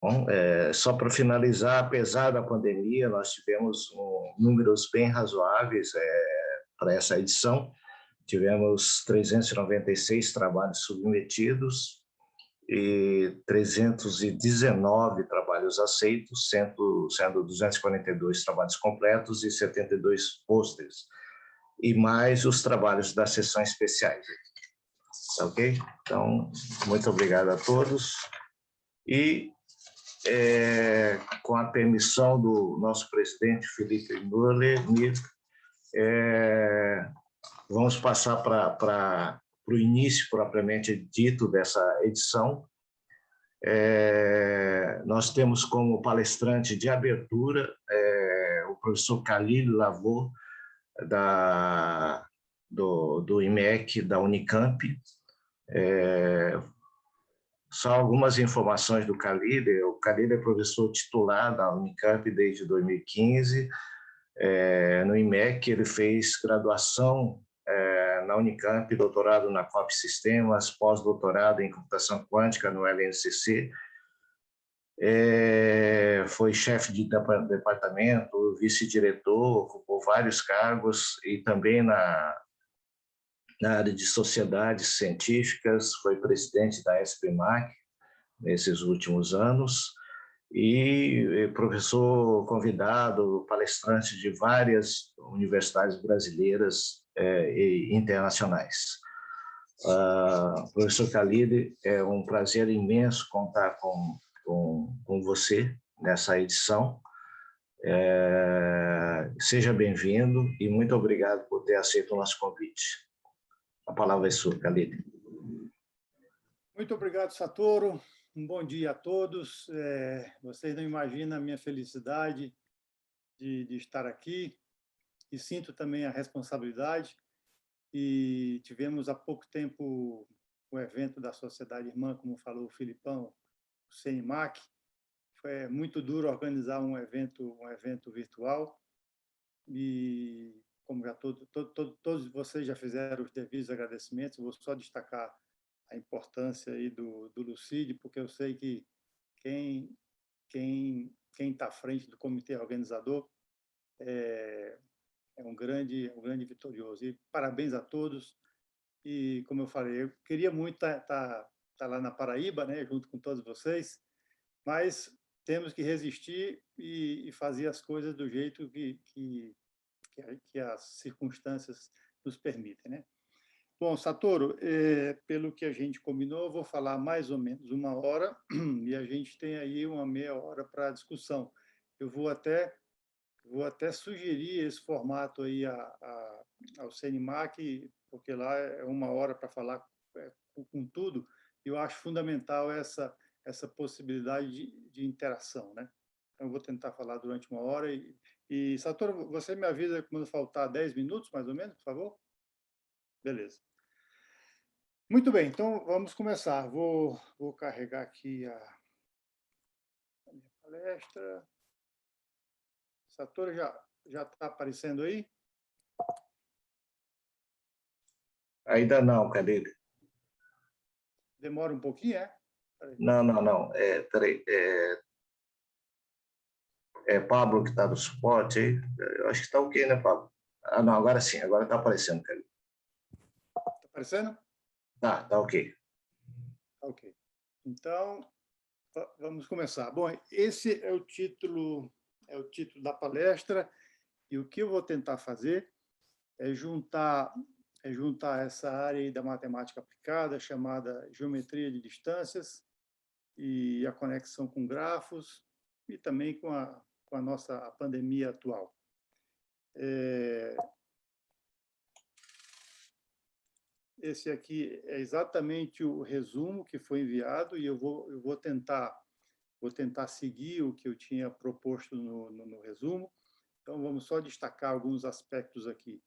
Bom, só para finalizar, apesar da pandemia, nós tivemos números bem razoáveis para essa edição. Tivemos 396 trabalhos submetidos e 319 trabalhos aceitos, sendo 242 trabalhos completos e 72 pôsteres, e mais os trabalhos das sessões especiais. Ok? Então, muito obrigado a todos. E, com a permissão do nosso presidente, Felipe Müller, vamos passar para o início propriamente dito dessa edição. Nós temos como palestrante de abertura o professor Khalil Lavô, do IMEC, da Unicamp. Só algumas informações do Khalil. O Khalil é professor titular da Unicamp desde 2015. No IMEC, ele fez graduação na Unicamp, doutorado na COP Sistemas, pós-doutorado em computação quântica no LNCC. Foi chefe de departamento, vice-diretor, ocupou vários cargos e também na área de sociedades científicas, foi presidente da SPMAC nesses últimos anos e professor convidado, palestrante de várias universidades brasileiras e internacionais. Professor Khalil, é um prazer imenso contar com você nessa edição. Seja bem-vindo e muito obrigado por ter aceito o nosso convite. A palavra é sua, Khalil. Muito obrigado, Satoru. Um bom dia a todos. Vocês não imaginam a minha felicidade de estar aqui e sinto também a responsabilidade. E tivemos há pouco tempo o evento da Sociedade Irmã, como falou o Filipão, o CENIMAC. Foi muito duro organizar um evento virtual e, como já todos vocês já fizeram os devidos agradecimentos, vou só destacar a importância aí do Lucide, porque eu sei que quem está à frente do comitê organizador é um grande vitorioso. E parabéns a todos. E, como eu falei, eu queria muito estar lá na Paraíba, né, junto com todos vocês, mas temos que resistir e fazer as coisas do jeito que as circunstâncias nos permitem, né? Bom, Satoru, pelo que a gente combinou, eu vou falar mais ou menos 1 hora e a gente tem aí uma meia hora para discussão. Eu vou até sugerir esse formato aí ao CENIMAC, porque lá é 1 hora para falar com tudo, e eu acho fundamental essa possibilidade de interação, né? Então, eu vou tentar falar durante 1 hora. E Satoru, você me avisa quando faltar 10 minutos, mais ou menos, por favor? Beleza. Muito bem, então vamos começar. Vou carregar aqui a minha palestra. Satoru já está aparecendo aí? Ainda não, Khalil. Demora um pouquinho, é? Não. Peraí. Pablo que está no suporte aí. Eu acho que está ok, né, Pablo? Não, agora sim, agora está aparecendo, Khalil. Está aparecendo? Tá ok. Ok. Então, vamos começar. Bom, esse é o título da palestra, e o que eu vou tentar fazer é juntar essa área aí da matemática aplicada, chamada geometria de distâncias, e a conexão com grafos, e também com a nossa pandemia atual. Esse aqui é exatamente o resumo que foi enviado, e eu vou tentar seguir o que eu tinha proposto no resumo. Então, vamos só destacar alguns aspectos aqui.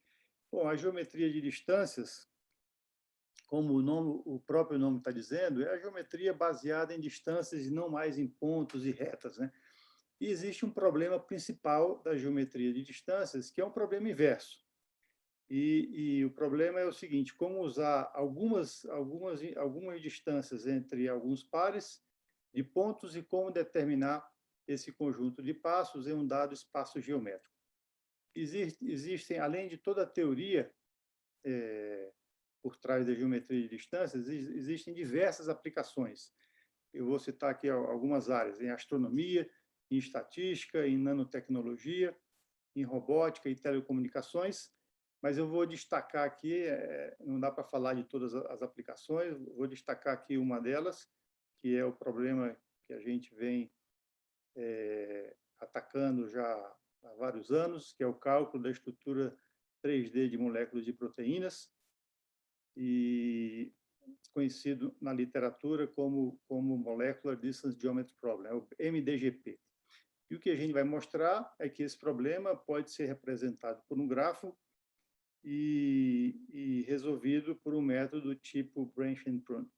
Bom, a geometria de distâncias, como o próprio nome está dizendo, é a geometria baseada em distâncias e não mais em pontos e retas, né? E existe um problema principal da geometria de distâncias, que é um problema inverso. E o problema é o seguinte: como usar algumas distâncias entre alguns pares de pontos e como determinar esse conjunto de passos em um dado espaço geométrico. Existem, além de toda a teoria por trás da geometria de distâncias, existem diversas aplicações. Eu vou citar aqui algumas áreas, em astronomia, em estatística, em nanotecnologia, em robótica e telecomunicações, mas eu vou destacar aqui, não dá para falar de todas as aplicações, vou destacar aqui uma delas, que é o problema que a gente vem atacando já há vários anos, que é o cálculo da estrutura 3D de moléculas de proteínas, e conhecido na literatura como Molecular Distance Geometry Problem, o MDGP. E o que a gente vai mostrar é que esse problema pode ser representado por um grafo e resolvido por um método tipo branch and prune.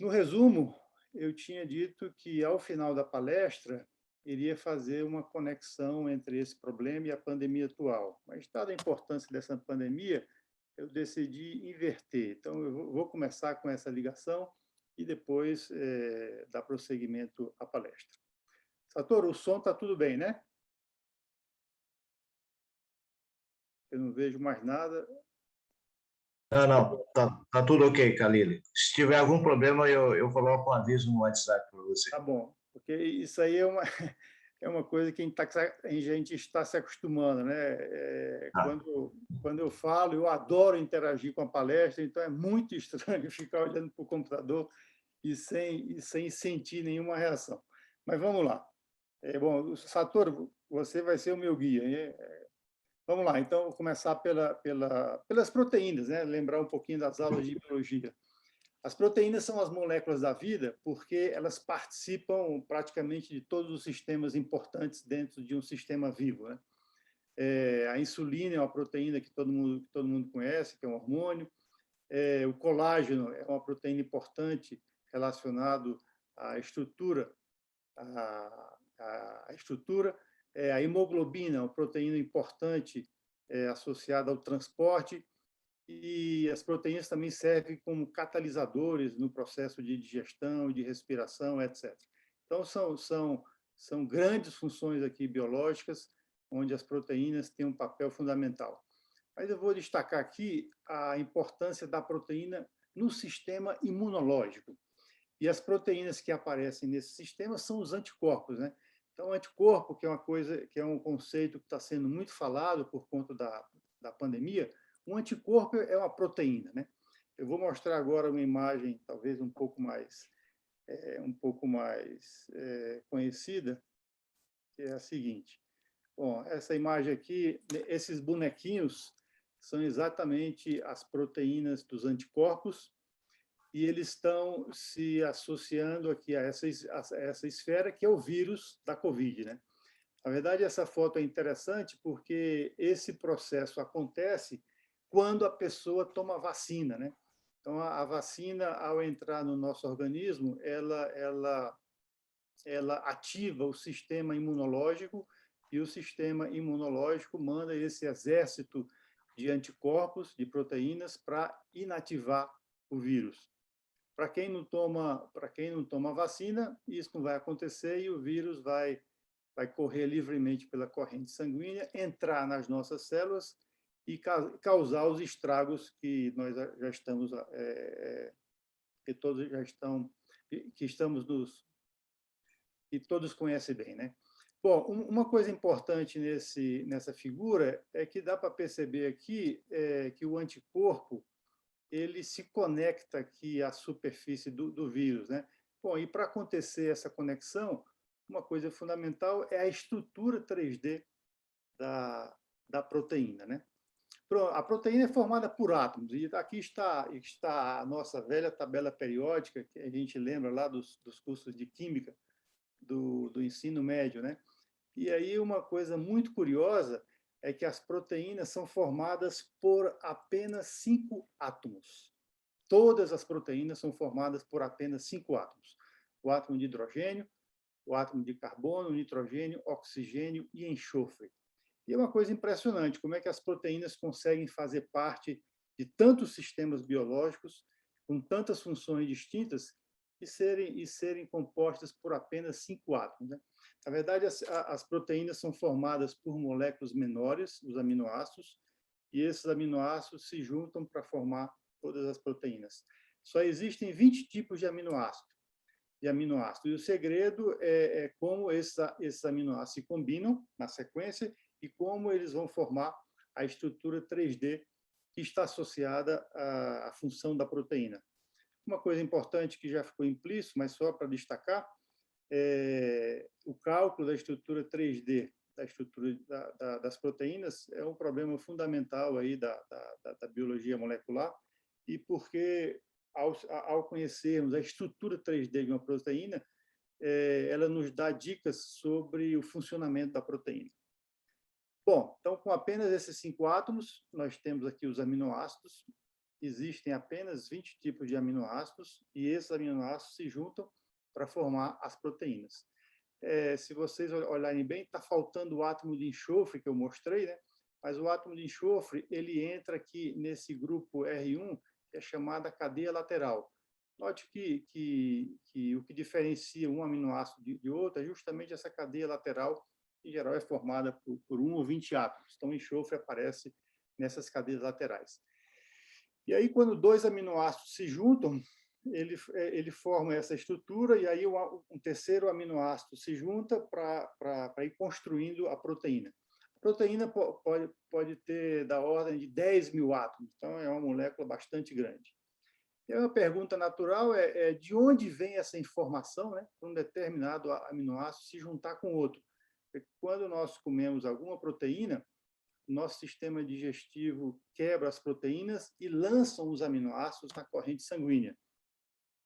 No resumo, eu tinha dito que, ao final da palestra, iria fazer uma conexão entre esse problema e a pandemia atual. Mas, dada a importância dessa pandemia, eu decidi inverter. Então, eu vou começar com essa ligação e depois dar prosseguimento à palestra. Satoru, o som está tudo bem, né? Eu não vejo mais nada. Não, tá tudo ok, Khalil. Se tiver algum problema, eu coloco um aviso no WhatsApp para você. Tá bom, porque isso aí é uma coisa que a gente está se acostumando, né? Quando eu falo, eu adoro interagir com a palestra, então é muito estranho ficar olhando para o computador e sem sentir nenhuma reação. Mas vamos lá. Bom, Satoru, você vai ser o meu guia. Vamos lá, então, vou começar pelas proteínas, né? Lembrar um pouquinho das aulas de biologia. As proteínas são as moléculas da vida porque elas participam praticamente de todos os sistemas importantes dentro de um sistema vivo, né? A insulina é uma proteína que todo mundo conhece, que é um hormônio. O colágeno é uma proteína importante relacionado à estrutura, a estrutura. A hemoglobina é uma proteína importante associada ao transporte. E as proteínas também servem como catalisadores no processo de digestão, de respiração, etc. Então, são grandes funções aqui biológicas, onde as proteínas têm um papel fundamental. Mas eu vou destacar aqui a importância da proteína no sistema imunológico. E as proteínas que aparecem nesse sistema são os anticorpos, né? Então, o anticorpo, que é um conceito que está sendo muito falado por conta da pandemia, um anticorpo é uma proteína, né? Eu vou mostrar agora uma imagem, talvez um pouco mais conhecida, que é a seguinte. Bom, essa imagem aqui, esses bonequinhos são exatamente as proteínas dos anticorpos e eles estão se associando aqui a essa esfera que é o vírus da Covid, né? Na verdade, essa foto é interessante porque esse processo acontece quando a pessoa toma vacina, né? Então, a vacina, ao entrar no nosso organismo, ela ativa o sistema imunológico e o sistema imunológico manda esse exército de anticorpos, de proteínas, para inativar o vírus. Para quem não toma vacina, isso não vai acontecer e o vírus vai correr livremente pela corrente sanguínea, entrar nas nossas células e causar os estragos que nós já estamos, que todos já estão, que estamos que todos conhecem bem, né? Bom, uma coisa importante nessa figura é que dá para perceber aqui que o anticorpo ele se conecta aqui à superfície do vírus, né? Bom, e para acontecer essa conexão, uma coisa fundamental é a estrutura 3D da proteína, né? A proteína é formada por átomos, e aqui está a nossa velha tabela periódica, que a gente lembra lá dos cursos de química do ensino médio, né? E aí uma coisa muito curiosa é que as proteínas são formadas por apenas 5 átomos. Todas as proteínas são formadas por apenas 5 átomos. O átomo de hidrogênio, o átomo de carbono, nitrogênio, oxigênio e enxofre. E é uma coisa impressionante como é que as proteínas conseguem fazer parte de tantos sistemas biológicos, com tantas funções distintas, e serem compostas por apenas 5 átomos, né? Na verdade, as proteínas são formadas por moléculas menores, os aminoácidos, e esses aminoácidos se juntam para formar todas as proteínas. Só existem 20 tipos de aminoácidos. E o segredo é como esses aminoácidos se combinam na sequência e como eles vão formar a estrutura 3D que está associada à função da proteína. Uma coisa importante que já ficou implícito, mas só para destacar, o cálculo da estrutura 3D, da estrutura das proteínas, é um problema fundamental aí da biologia molecular, e porque, ao conhecermos a estrutura 3D de uma proteína, ela nos dá dicas sobre o funcionamento da proteína. Bom, então, com apenas esses 5 átomos, nós temos aqui os aminoácidos. Existem apenas 20 tipos de aminoácidos, e esses aminoácidos se juntam para formar as proteínas. Se vocês olharem bem, está faltando o átomo de enxofre que eu mostrei, né? Mas o átomo de enxofre ele entra aqui nesse grupo R1, que é chamada cadeia lateral. Note que o que diferencia um aminoácido de outro é justamente essa cadeia lateral, que em geral é formada por 1 ou 20 átomos. Então, o enxofre aparece nessas cadeias laterais. E aí, quando 2 aminoácidos se juntam, ele forma essa estrutura, e aí um terceiro aminoácido se junta para ir construindo a proteína. A proteína pode ter da ordem de 10 mil átomos, então é uma molécula bastante grande. E aí uma pergunta natural de onde vem essa informação, né, para um determinado aminoácido se juntar com outro. Porque quando nós comemos alguma proteína, nosso sistema digestivo quebra as proteínas e lançam os aminoácidos na corrente sanguínea.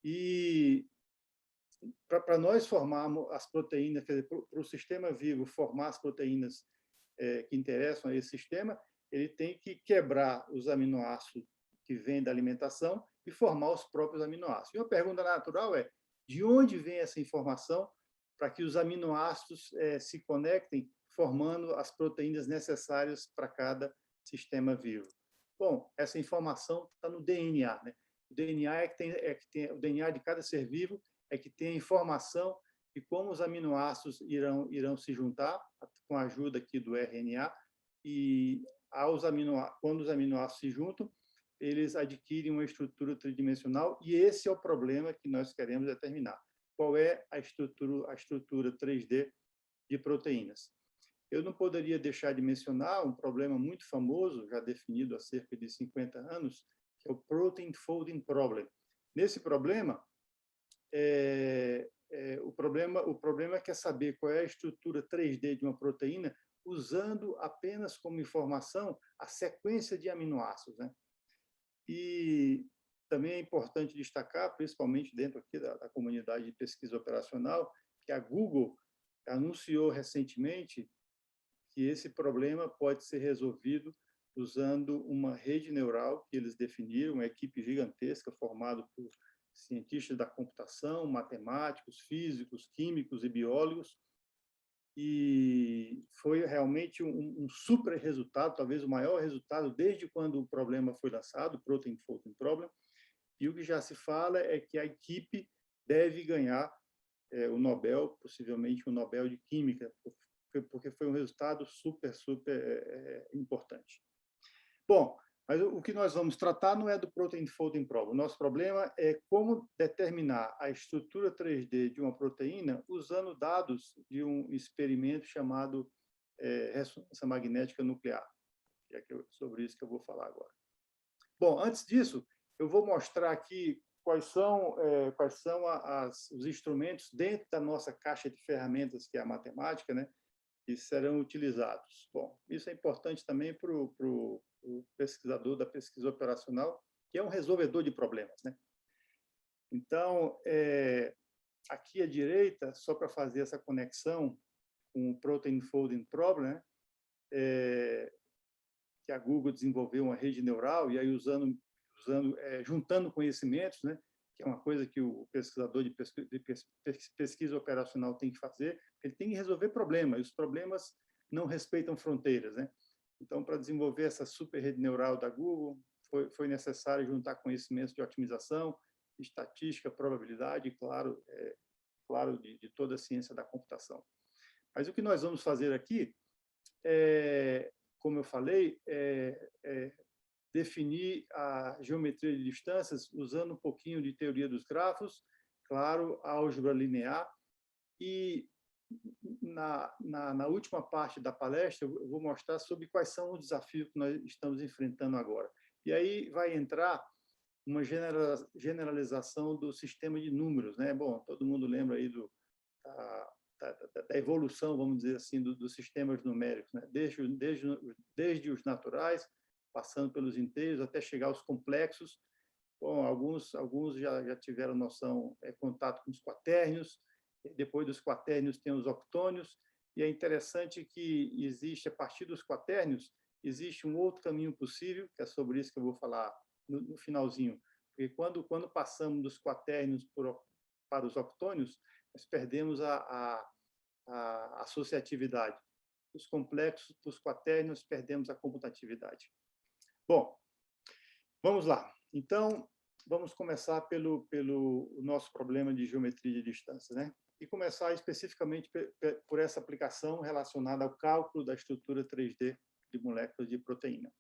E para nós formarmos as proteínas, quer dizer, para o sistema vivo formar as proteínas que interessam a esse sistema, ele tem que quebrar os aminoácidos que vêm da alimentação e formar os próprios aminoácidos. E uma pergunta natural é, de onde vem essa informação para que os aminoácidos se conectem, formando as proteínas necessárias para cada sistema vivo? Bom, essa informação está no DNA, né? O DNA o DNA de cada ser vivo é que tem a informação de como os aminoácidos irão se juntar com a ajuda aqui do RNA, e quando os aminoácidos se juntam, eles adquirem uma estrutura tridimensional, e esse é o problema que nós queremos determinar. Qual é a estrutura 3D de proteínas? Eu não poderia deixar de mencionar um problema muito famoso, já definido há cerca de 50 anos, que é o Protein Folding Problem. Nesse problema, o problema é saber qual é a estrutura 3D de uma proteína usando apenas como informação a sequência de aminoácidos, né? E também é importante destacar, principalmente dentro aqui da comunidade de pesquisa operacional, que a Google anunciou recentemente que esse problema pode ser resolvido usando uma rede neural que eles definiram, uma equipe gigantesca formada por cientistas da computação, matemáticos, físicos, químicos e biólogos, e foi realmente um super resultado, talvez o maior resultado desde quando o problema foi lançado, o Protein Folding Problem, e o que já se fala é que a equipe deve ganhar o Nobel, possivelmente o Nobel de Química, porque foi um resultado super importante. Bom, mas o que nós vamos tratar não é do Protein Folding Problem. O nosso problema é como determinar a estrutura 3D de uma proteína usando dados de um experimento chamado ressonância magnética nuclear. É sobre isso que eu vou falar agora. Bom, antes disso, eu vou mostrar aqui quais são os instrumentos dentro da nossa caixa de ferramentas, que é a matemática, né, que serão utilizados. Bom, isso é importante também para o pesquisador da pesquisa operacional, que é um resolvedor de problemas, né? Então, aqui à direita, só para fazer essa conexão com o Protein Folding Problem, né, que a Google desenvolveu uma rede neural, e aí juntando conhecimentos, né, que é uma coisa que o pesquisador de pesquisa operacional tem que fazer, ele tem que resolver problemas, e os problemas não respeitam fronteiras, né? Então, para desenvolver essa super rede neural da Google, foi necessário juntar conhecimentos de otimização, estatística, probabilidade, claro, claro de toda a ciência da computação. Mas o que nós vamos fazer aqui como eu falei, definir a geometria de distâncias usando um pouquinho de teoria dos grafos, claro, álgebra linear, e na última parte da palestra eu vou mostrar sobre quais são os desafios que nós estamos enfrentando agora. E aí vai entrar uma generalização do sistema de números, né? Bom, todo mundo lembra aí da evolução, vamos dizer assim, dos sistemas numéricos, né? Desde os naturais, passando pelos inteiros, até chegar aos complexos. Bom, alguns já tiveram noção, contato com os quaternios, depois dos quaternios tem os octônios, e é interessante que existe, a partir dos quaternios, existe um outro caminho possível, que é sobre isso que eu vou falar no finalzinho, porque quando passamos dos quaternios para os octônios, nós perdemos a associatividade. Dos complexos para os quaternios, perdemos a comutatividade. Bom, vamos lá. Então, vamos começar pelo nosso problema de geometria de distância, né? E começar especificamente por essa aplicação relacionada ao cálculo da estrutura 3D de moléculas de proteína.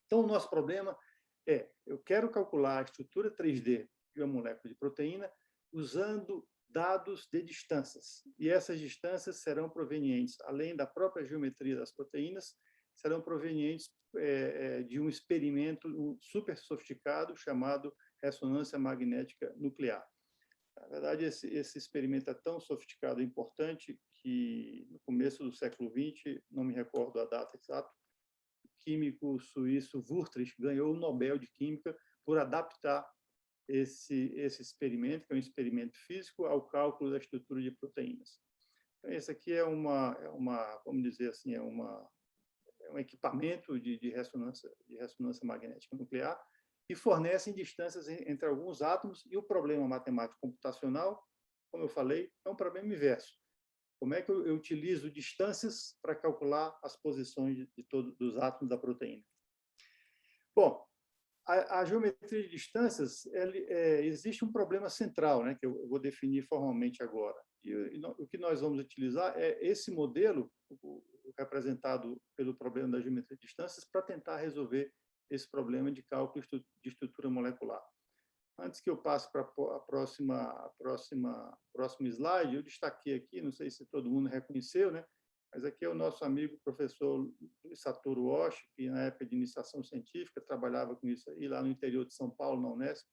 Então, o nosso problema eu quero calcular a estrutura 3D de uma molécula de proteína usando dados de distâncias. E essas distâncias serão provenientes, além da própria geometria das proteínas, serão provenientes de um experimento super sofisticado chamado ressonância magnética nuclear. Na verdade, esse experimento é tão sofisticado e importante que, no começo do século XX, não me recordo a data exata, o químico suíço Wurtrich ganhou o Nobel de Química por adaptar esse experimento, que é um experimento físico, ao cálculo da estrutura de proteínas. Então, esse aqui vamos dizer assim, um equipamento de ressonância magnética nuclear e fornece distâncias entre alguns átomos, e o problema matemático computacional, como eu falei, é um problema inverso. Como é que eu utilizo distâncias para calcular as posições dos átomos da proteína? Bom, a geometria de distâncias, existe um problema central, né, que eu vou definir formalmente agora. E o que nós vamos utilizar é esse modelo, representado pelo problema da geometria de distâncias, para tentar resolver esse problema de cálculo de estrutura molecular. Antes que eu passe para a próximo slide, eu destaquei aqui, não sei se todo mundo reconheceu, né? Mas aqui é o nosso amigo professor Satoru Oshii, que na época de iniciação científica trabalhava com isso aí lá no interior de São Paulo, na Unesp,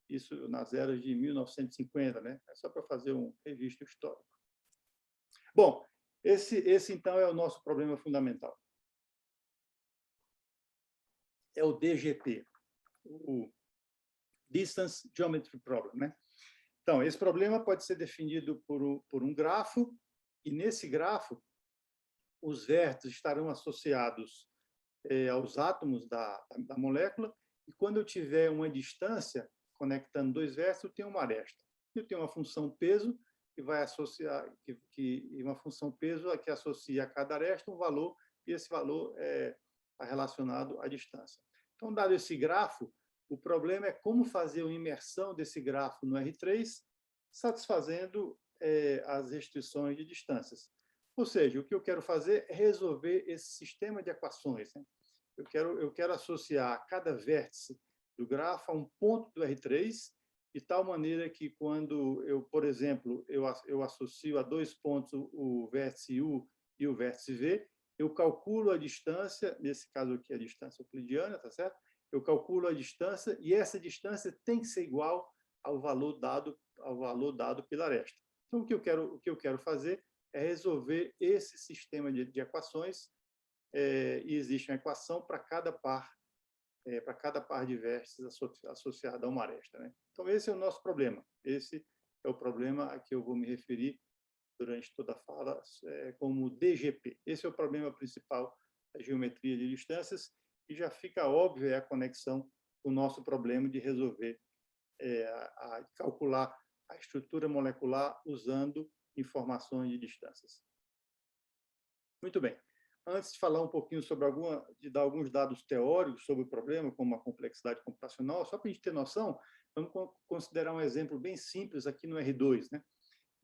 isso nas eras de 1950, né? É só para fazer um registro histórico. Bom, esse então é o nosso problema fundamental. É o DGP, o Distance Geometry Problem, né? Então, esse problema pode ser definido por um grafo, e nesse grafo os vértices estarão associados aos átomos da molécula, e quando eu tiver uma distância conectando dois vértices, eu tenho uma aresta. Eu tenho uma função peso que vai associar, uma função peso que associa a cada aresta um valor, e esse valor está relacionado à distância. Então, dado esse grafo, o problema é como fazer uma imersão desse grafo no R3, satisfazendo as restrições de distâncias. Ou seja, o que eu quero fazer é resolver esse sistema de equações, né? Eu quero associar cada vértice do grafo a um ponto do R3, de tal maneira que quando por exemplo, eu associo a dois pontos o vértice U e o vértice V, eu calculo a distância, nesse caso aqui a distância euclidiana, tá certo? Eu calculo a distância, e essa distância tem que ser igual ao valor dado pela aresta. Então, o que eu quero fazer é resolver esse sistema de equações, e existe uma equação para cada par de vértices associada a uma aresta, né? Então, esse é o nosso problema. Esse é o problema a que eu vou me referir durante toda a fala como DGP. Esse é o problema principal da geometria de distâncias, e já fica óbvia a conexão com o nosso problema de resolver, calcular a estrutura molecular usando informações de distâncias. Muito bem. Antes de falar um pouquinho de dar alguns dados teóricos sobre o problema, como a complexidade computacional, só para a gente ter noção, Vamos considerar um exemplo bem simples aqui no R2, né?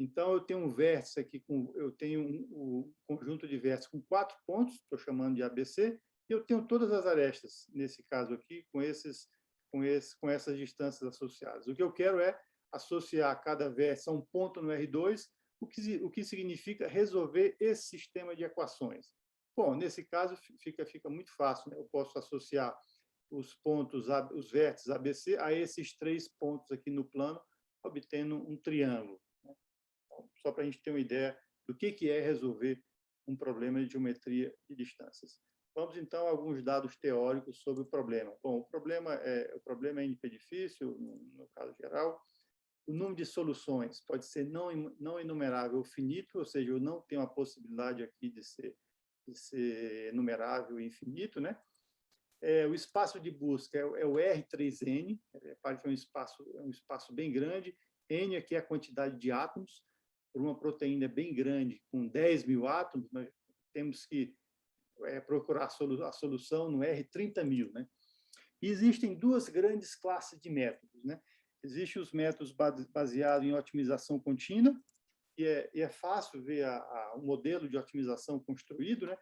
Então, eu tenho um vértice aqui, eu tenho um conjunto de vértices com 4 pontos, estou chamando de ABC, e eu tenho todas as arestas, nesse caso aqui, com essas distâncias associadas. O que eu quero é associar cada vértice a um ponto no R2, o que significa resolver esse sistema de equações. Bom, nesse caso, fica muito fácil, né? Eu posso associar os vértices ABC a esses 3 pontos aqui no plano, obtendo um triângulo. Só para a gente ter uma ideia do que é resolver um problema de geometria de distâncias. Vamos, então, a alguns dados teóricos sobre o problema. Bom, o problema é NP difícil, no caso geral. O número de soluções pode ser não enumerável ou finito, ou seja, eu não tenho a possibilidade aqui de ser enumerável e infinito, né? O espaço de busca é o R3N, parece que é um espaço bem grande. N aqui é a quantidade de átomos. Por uma proteína bem grande, com 10 mil átomos, nós temos que procurar a solução no R30.000, né? E existem 2 grandes classes de métodos, né? Existem os métodos baseados em otimização contínua, e é fácil ver o modelo de otimização construído, né?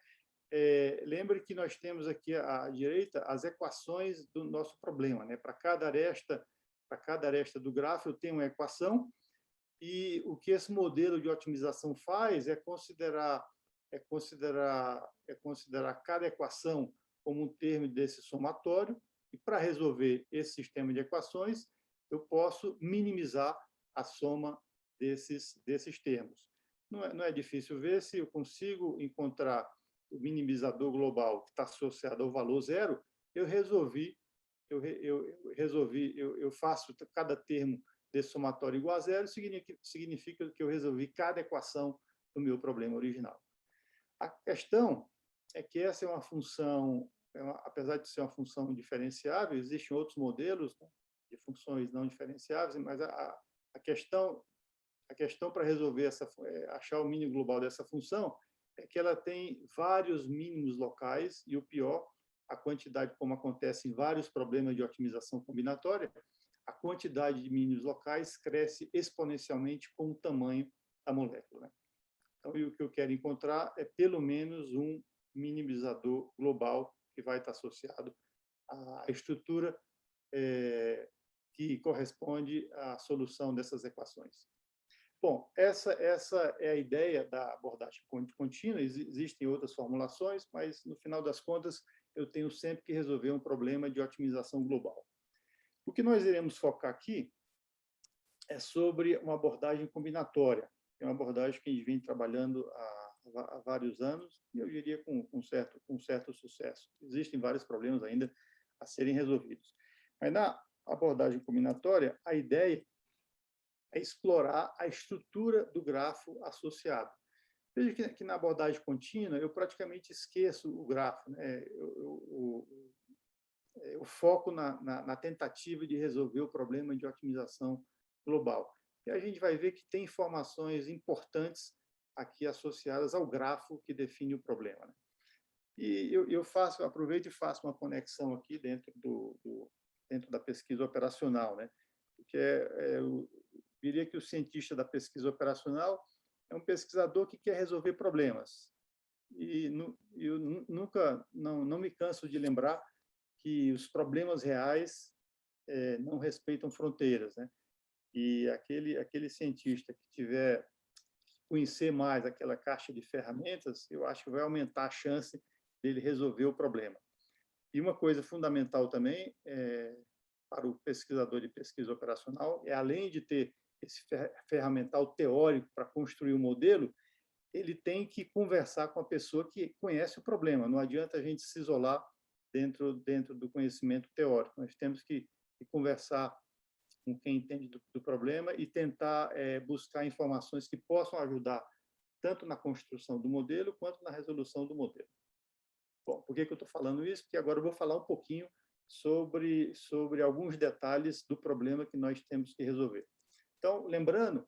Lembre que nós temos aqui à direita as equações do nosso problema, né? Para cada aresta do grafo, eu tenho uma equação, e o que esse modelo de otimização faz é considerar cada equação como um termo desse somatório, e para resolver esse sistema de equações, eu posso minimizar a soma desses termos. Não é difícil ver se eu consigo encontrar o minimizador global que está associado ao valor zero, eu faço cada termo desse somatório igual a zero, significa que eu resolvi cada equação do meu problema original. A questão é que essa é uma função, apesar de ser uma função diferenciável, existem outros modelos, né, de funções não diferenciáveis, mas a questão para resolver achar o mínimo global dessa função é que ela tem vários mínimos locais, e o pior, a quantidade, como acontece em vários problemas de otimização combinatória, a quantidade de mínimos locais cresce exponencialmente com o tamanho da molécula, né? Então, o que eu quero encontrar é pelo menos um minimizador global que vai estar associado à estrutura que corresponde à solução dessas equações. Bom, essa é a ideia da abordagem contínua. Existem outras formulações, mas, no final das contas, eu tenho sempre que resolver um problema de otimização global. O que nós iremos focar aqui é sobre uma abordagem combinatória. É uma abordagem que a gente vem trabalhando há vários anos, e eu diria com certo sucesso. Existem vários problemas ainda a serem resolvidos. Mas, na abordagem combinatória, a ideia é explorar a estrutura do grafo associado. Veja que na abordagem contínua, eu praticamente esqueço o grafo, né? Eu foco na tentativa de resolver o problema de otimização global. E a gente vai ver que tem informações importantes aqui associadas ao grafo que define o problema, né? E eu aproveito e faço uma conexão aqui dentro da pesquisa operacional, né? Porque eu diria que o cientista da pesquisa operacional é um pesquisador que quer resolver problemas. E eu nunca não me canso de lembrar que os problemas reais não respeitam fronteiras, né? E aquele cientista que tiver conhecer mais aquela caixa de ferramentas, eu acho que vai aumentar a chance dele resolver o problema. E uma coisa fundamental também para o pesquisador de pesquisa operacional é, além de ter esse ferramental teórico para construir o modelo, ele tem que conversar com a pessoa que conhece o problema. Não adianta a gente se isolar dentro do conhecimento teórico. Nós temos que conversar com quem entende do problema e tentar buscar informações que possam ajudar tanto na construção do modelo quanto na resolução do modelo. Bom, por que eu estou falando isso? Porque agora eu vou falar um pouquinho sobre alguns detalhes do problema que nós temos que resolver. Então, lembrando,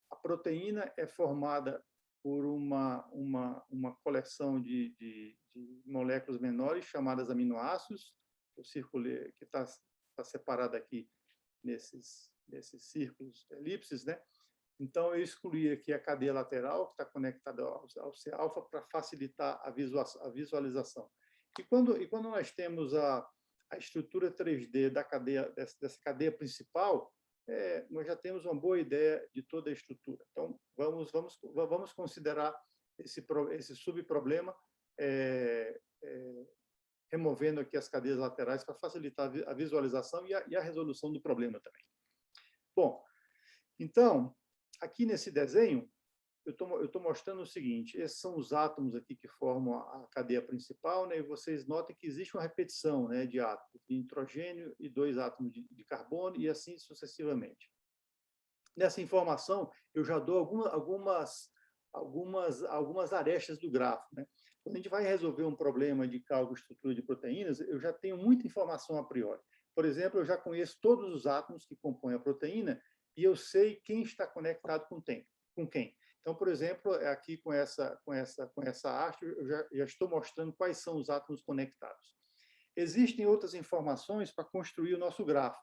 a proteína é formada por uma coleção de moléculas menores chamadas aminoácidos. O círculo que está separado aqui nesses círculos, elipses, né? Então, eu excluí aqui a cadeia lateral, que está conectada ao C-alfa, para facilitar a visualização. E quando nós temos a estrutura 3D dessa cadeia principal, nós já temos uma boa ideia de toda a estrutura. Então, vamos considerar esse subproblema, removendo aqui as cadeias laterais para facilitar a visualização e a resolução do problema também. Bom, então, aqui nesse desenho, eu estou mostrando o seguinte: esses são os átomos aqui que formam a cadeia principal, né? E vocês notem que existe uma repetição, né, de átomos de nitrogênio e 2 átomos de carbono, e assim sucessivamente. Nessa informação, eu já dou algumas arestas do grafo, né? Quando a gente vai resolver um problema de cálculo de estrutura de proteínas, eu já tenho muita informação a priori. Por exemplo, eu já conheço todos os átomos que compõem a proteína e eu sei quem está conectado com quem. Então, por exemplo, aqui com essa haste, eu já estou mostrando quais são os átomos conectados. Existem outras informações para construir o nosso grafo.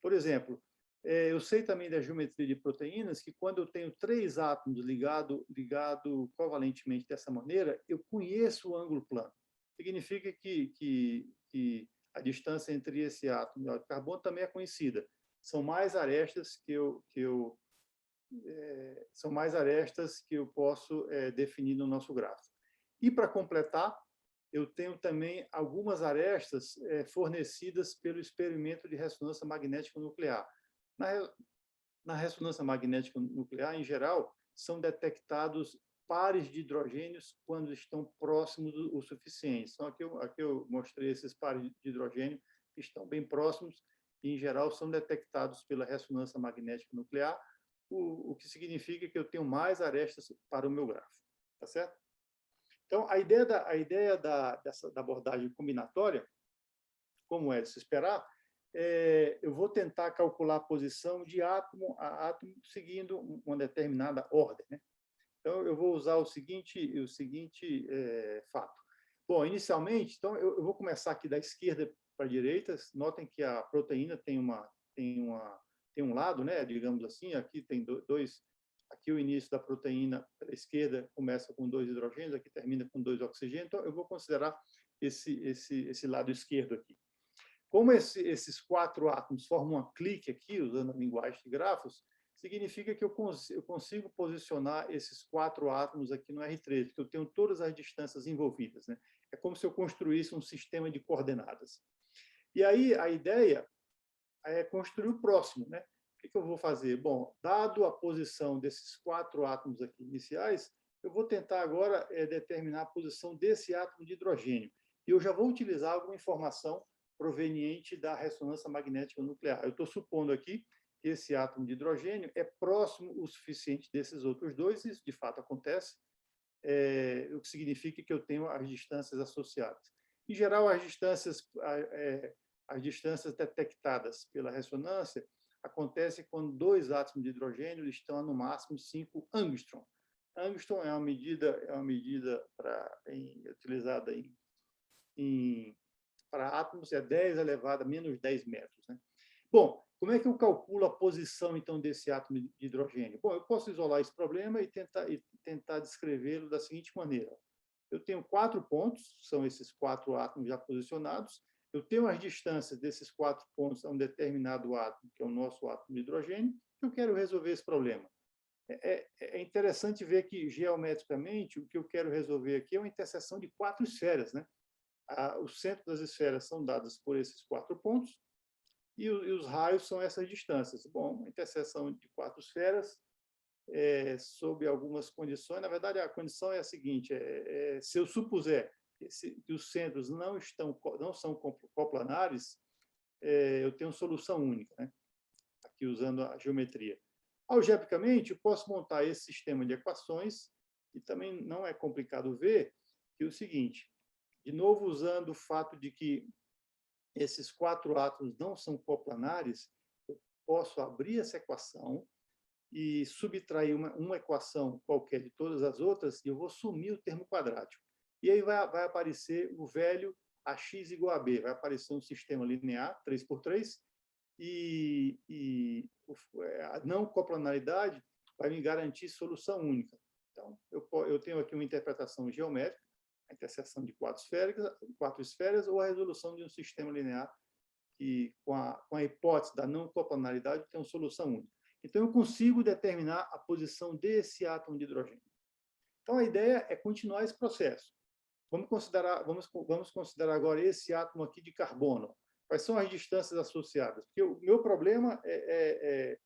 Por exemplo, eu sei também da geometria de proteínas que quando eu tenho 3 átomos ligados covalentemente dessa maneira, eu conheço o ângulo plano. Significa que a distância entre esse átomo e o carbono também é conhecida. São mais arestas que eu posso definir no nosso gráfico. E, para completar, eu tenho também algumas arestas fornecidas pelo experimento de ressonância magnética nuclear. Na ressonância magnética nuclear, em geral, são detectados pares de hidrogênios quando estão próximos o suficiente. Então, aqui eu mostrei esses pares de hidrogênio que estão bem próximos e, em geral, são detectados pela ressonância magnética nuclear, o que significa que eu tenho mais arestas para o meu grafo. Tá certo? Então, a ideia da abordagem combinatória, como é de se esperar, eu vou tentar calcular a posição de átomo a átomo seguindo uma determinada ordem, né? Então, eu vou usar o seguinte fato. Bom, inicialmente, então, eu vou começar aqui da esquerda para a direita. Notem que a proteína tem um lado, né, digamos assim, aqui tem dois. Aqui o início da proteína pela esquerda começa com 2 hidrogênios, aqui termina com 2 oxigênios. Então, eu vou considerar esse lado esquerdo aqui. Como esses 4 átomos formam uma clique aqui, usando a linguagem de grafos, significa que eu consigo posicionar esses 4 átomos aqui no R3, porque eu tenho todas as distâncias envolvidas, né? É como se eu construísse um sistema de coordenadas. E aí a ideia é construir o próximo, né? O que eu vou fazer? Bom, dado a posição desses 4 átomos aqui iniciais, eu vou tentar agora determinar a posição desse átomo de hidrogênio. E eu já vou utilizar alguma informação proveniente da ressonância magnética nuclear. Eu estou supondo aqui que esse átomo de hidrogênio é próximo o suficiente desses outros 2, isso de fato acontece, o que significa que eu tenho as distâncias associadas. Em geral, as distâncias detectadas pela ressonância acontecem quando 2 átomos de hidrogênio estão a, no máximo, 5 angstrom. Angstrom é uma medida utilizada para átomos, é 10 elevado a menos 10 metros. Né? Bom, como é que eu calculo a posição, então, desse átomo de hidrogênio? Bom, eu posso isolar esse problema e tentar descrevê-lo da seguinte maneira. Eu tenho 4 pontos, são esses 4 átomos já posicionados. Eu tenho as distâncias desses 4 pontos a um determinado átomo, que é o nosso átomo de hidrogênio. Eu quero resolver esse problema. É interessante ver que, geometricamente, o que eu quero resolver aqui é uma interseção de 4 esferas, né? O centro das esferas são dados por esses 4 pontos e os raios são essas distâncias. Bom, uma interseção de 4 esferas sob algumas condições. Na verdade, a condição é a seguinte: se eu supuser que os centros não são coplanares, eu tenho solução única, né? Aqui usando a geometria. Algebricamente, eu posso montar esse sistema de equações e também não é complicado ver que é o seguinte: de novo, usando o fato de que esses 4 átomos não são coplanares, eu posso abrir essa equação e subtrair uma equação qualquer de todas as outras e eu vou sumir o termo quadrático. E aí vai aparecer o velho AX igual a B. Vai aparecer um sistema linear, 3 por 3, e a não coplanaridade vai me garantir solução única. Então, eu tenho aqui uma interpretação geométrica, a interseção de quatro esferas ou a resolução de um sistema linear que, com a hipótese da não coplanaridade, tem uma solução única. Então, eu consigo determinar a posição desse átomo de hidrogênio. Então, a ideia é continuar esse processo. Vamos considerar agora esse átomo aqui de carbono. Quais são as distâncias associadas? Porque o meu problema é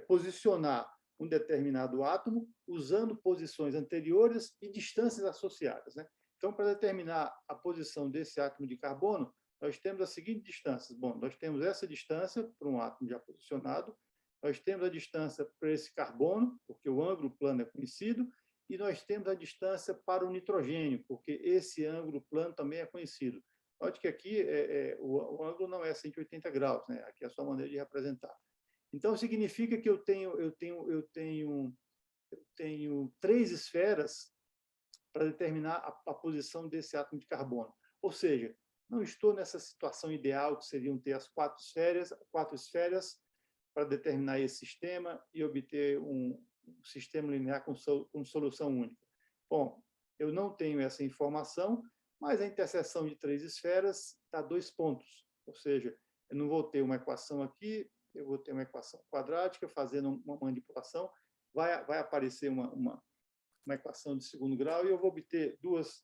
posicionar um determinado átomo usando posições anteriores e distâncias associadas, né? Então, para determinar a posição desse átomo de carbono, nós temos as seguintes distâncias. Bom, nós temos essa distância para um átomo já posicionado, nós temos a distância para esse carbono, porque o ângulo plano é conhecido, e nós temos a distância para o nitrogênio, porque esse ângulo plano também é conhecido. Note que aqui o ângulo não é 180 graus, né? Aqui é a sua maneira de representar. Então, significa que eu tenho 3 esferas para determinar a posição desse átomo de carbono. Ou seja, não estou nessa situação ideal, que seriam ter as 4 esferas para determinar esse sistema e obter um sistema linear com solução única. Bom, eu não tenho essa informação, mas a interseção de 3 esferas dá 2 pontos. Ou seja, eu não vou ter uma equação aqui, eu vou ter uma equação quadrática, fazendo uma manipulação, vai aparecer uma equação de segundo grau e eu vou obter duas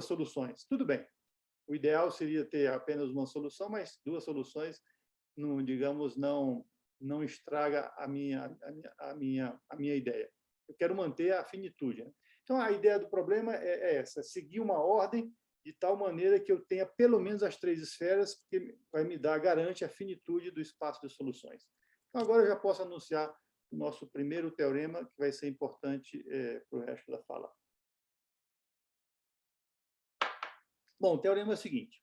soluções. Tudo bem. O ideal seria ter apenas uma solução, mas 2 soluções, não, digamos, não estraga a minha ideia. Eu quero manter a finitude, né? Então, a ideia do problema é essa, seguir uma ordem de tal maneira que eu tenha pelo menos as 3 esferas, que vai me garante a finitude do espaço de soluções. Então, agora eu já posso anunciar o nosso primeiro teorema, que vai ser importante para o resto da fala. Bom, o teorema é o seguinte.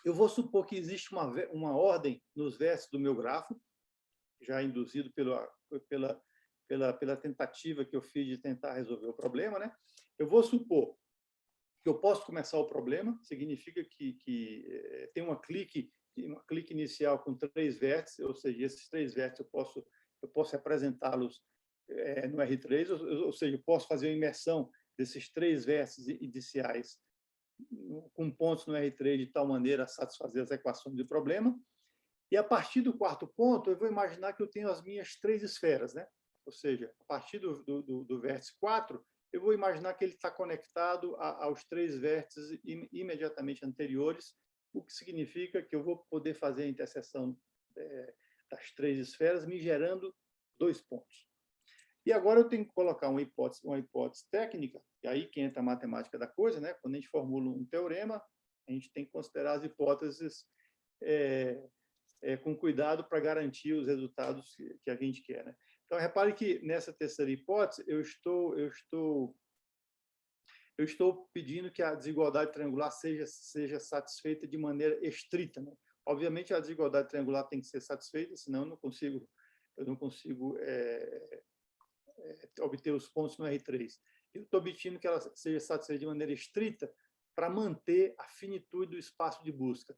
Eu vou supor que existe uma ordem nos vértices do meu grafo, já induzido pela tentativa que eu fiz de tentar resolver o problema, né? Eu vou supor que eu posso começar o problema, significa que tem uma clique inicial com 3 vértices, ou seja, esses 3 vértices eu posso representá-los no R3, ou seja, eu posso fazer a imersão desses 3 vértices iniciais com pontos no R3 de tal maneira a satisfazer as equações do problema. E, a partir do 4º ponto, eu vou imaginar que eu tenho as minhas 3 esferas, né? Ou seja, a partir do vértice 4, eu vou imaginar que ele está conectado aos 3 vértices imediatamente anteriores, o que significa que eu vou poder fazer a interseção das 3 esferas, me gerando 2 pontos. E agora eu tenho que colocar uma hipótese técnica, e aí que entra a matemática da coisa, né? Quando a gente formula um teorema, a gente tem que considerar as hipóteses com cuidado para garantir os resultados que a gente quer, né? Então, repare que nessa terceira hipótese, eu estou pedindo que a desigualdade triangular seja satisfeita de maneira estrita, né? Obviamente, a desigualdade triangular tem que ser satisfeita, senão eu não consigo obter os pontos no R3. Eu estou pedindo que ela seja satisfeita de maneira estrita para manter a finitude do espaço de busca.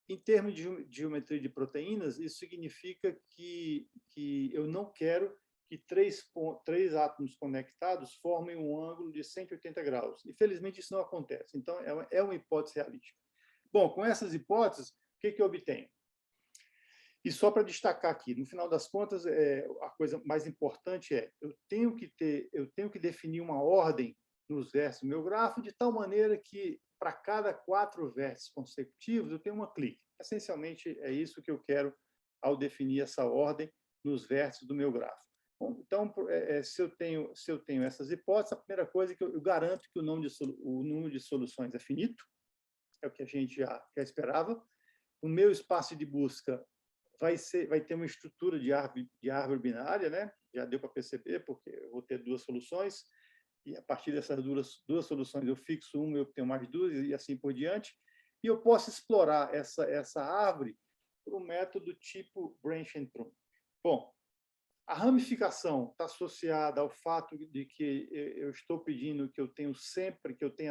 Em termos de geometria de proteínas, isso significa que eu não quero que 3 átomos conectados formem um ângulo de 180 graus. Infelizmente, isso não acontece. Então, é uma hipótese realística. Bom, com essas hipóteses, o que eu obtenho? E só para destacar aqui, no final das contas, a coisa mais importante eu tenho que definir uma ordem nos vértices do meu grafo, de tal maneira que, para cada 4 vértices consecutivos, eu tenho uma clique. Essencialmente, é isso que eu quero ao definir essa ordem nos vértices do meu grafo. Bom, então, se eu tenho essas hipóteses, a primeira coisa é que eu garanto que o número de soluções é finito, é o que a gente já esperava. O meu espaço de busca vai ter uma estrutura de árvore binária, né? Já deu para perceber, porque eu vou ter 2 soluções, e a partir dessas duas soluções eu fixo uma, eu tenho mais 2, e assim por diante. E eu posso explorar essa árvore por um método tipo branch and prune. Bom, a ramificação está associada ao fato de que eu estou pedindo que eu tenha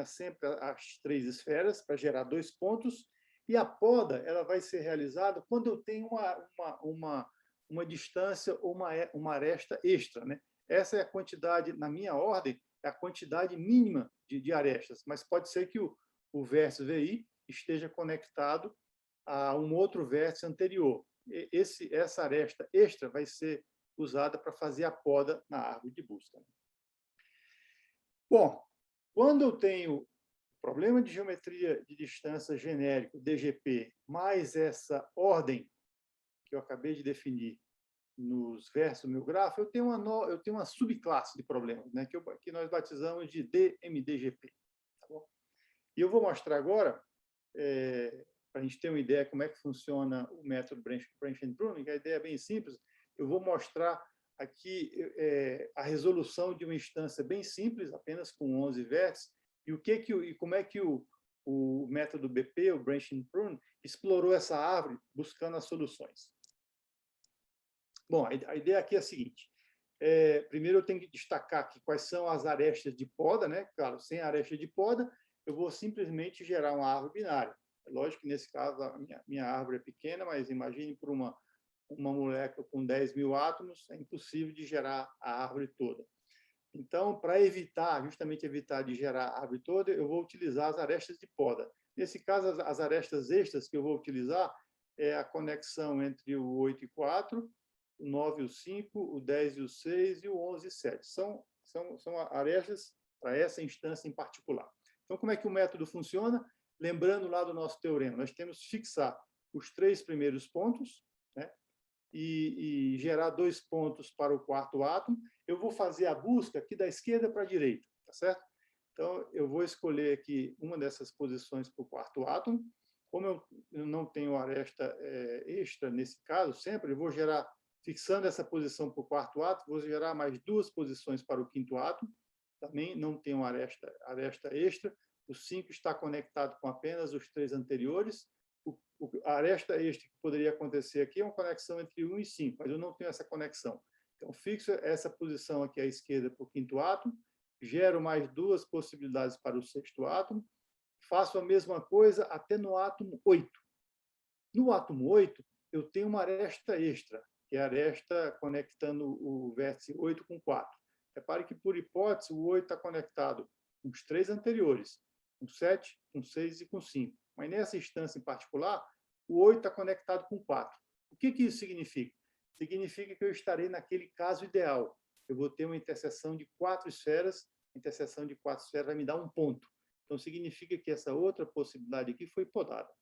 sempre as 3 esferas para gerar 2 pontos, E a poda ela vai ser realizada quando eu tenho uma distância ou uma aresta extra, né? Essa é a quantidade, na minha ordem, é a quantidade mínima de arestas, mas pode ser que o vértice VI esteja conectado a um outro vértice anterior. Essa aresta extra vai ser usada para fazer a poda na árvore de busca. Bom, quando eu tenho problema de geometria de distância genérico, DGP, mais essa ordem que eu acabei de definir nos vértices do meu grafo, eu tenho uma subclasse de problemas, né, que nós batizamos de DMDGP. Tá bom? E eu vou mostrar agora, para a gente ter uma ideia como é que funciona o método Branch and Pruning, que a ideia é bem simples. Eu vou mostrar aqui a resolução de uma instância bem simples, apenas com 11 vértices, e como é que o método BP, o Branch and Prune, explorou essa árvore buscando as soluções. Bom, a ideia aqui é a seguinte. Primeiro, eu tenho que destacar aqui quais são as arestas de poda, né? Claro, sem aresta de poda, eu vou simplesmente gerar uma árvore binária. É lógico que, nesse caso, a minha árvore é pequena, mas imagine por uma molécula com 10.000 átomos, é impossível de gerar a árvore toda. Então, para justamente evitar de gerar a árvore toda, eu vou utilizar as arestas de poda. Nesse caso, as arestas extras que eu vou utilizar é a conexão entre o 8 e 4, o 9 e o 5, o 10 e o 6 e o 11 e 7. São arestas para essa instância em particular. Então, como é que o método funciona? Lembrando lá do nosso teorema, nós temos que fixar os 3 primeiros pontos, né? E gerar 2 pontos para o quarto átomo. Eu vou fazer a busca aqui da esquerda para a direita, tá certo? Então, eu vou escolher aqui uma dessas posições para o quarto átomo. Como eu não tenho aresta extra nesse caso, sempre eu vou gerar, fixando essa posição para o quarto átomo, vou gerar mais 2 posições para o quinto átomo. Também não tenho aresta extra. O 5 está conectado com apenas os 3 anteriores. A aresta extra que poderia acontecer aqui é uma conexão entre 1 e 5, mas eu não tenho essa conexão. Então, fixo essa posição aqui à esquerda para o quinto átomo, gero mais 2 possibilidades para o sexto átomo, faço a mesma coisa até no átomo 8. No átomo 8, eu tenho uma aresta extra, que é a aresta conectando o vértice 8 com 4. Repare que, por hipótese, o 8 está conectado com os 3 anteriores, com 7, com 6 e com 5. Mas nessa instância em particular, o 8 está conectado com 4. O que isso significa? Significa que eu estarei naquele caso ideal. Eu vou ter uma interseção de 4 esferas, a interseção de 4 esferas vai me dar um ponto. Então, significa que essa outra possibilidade aqui foi podada.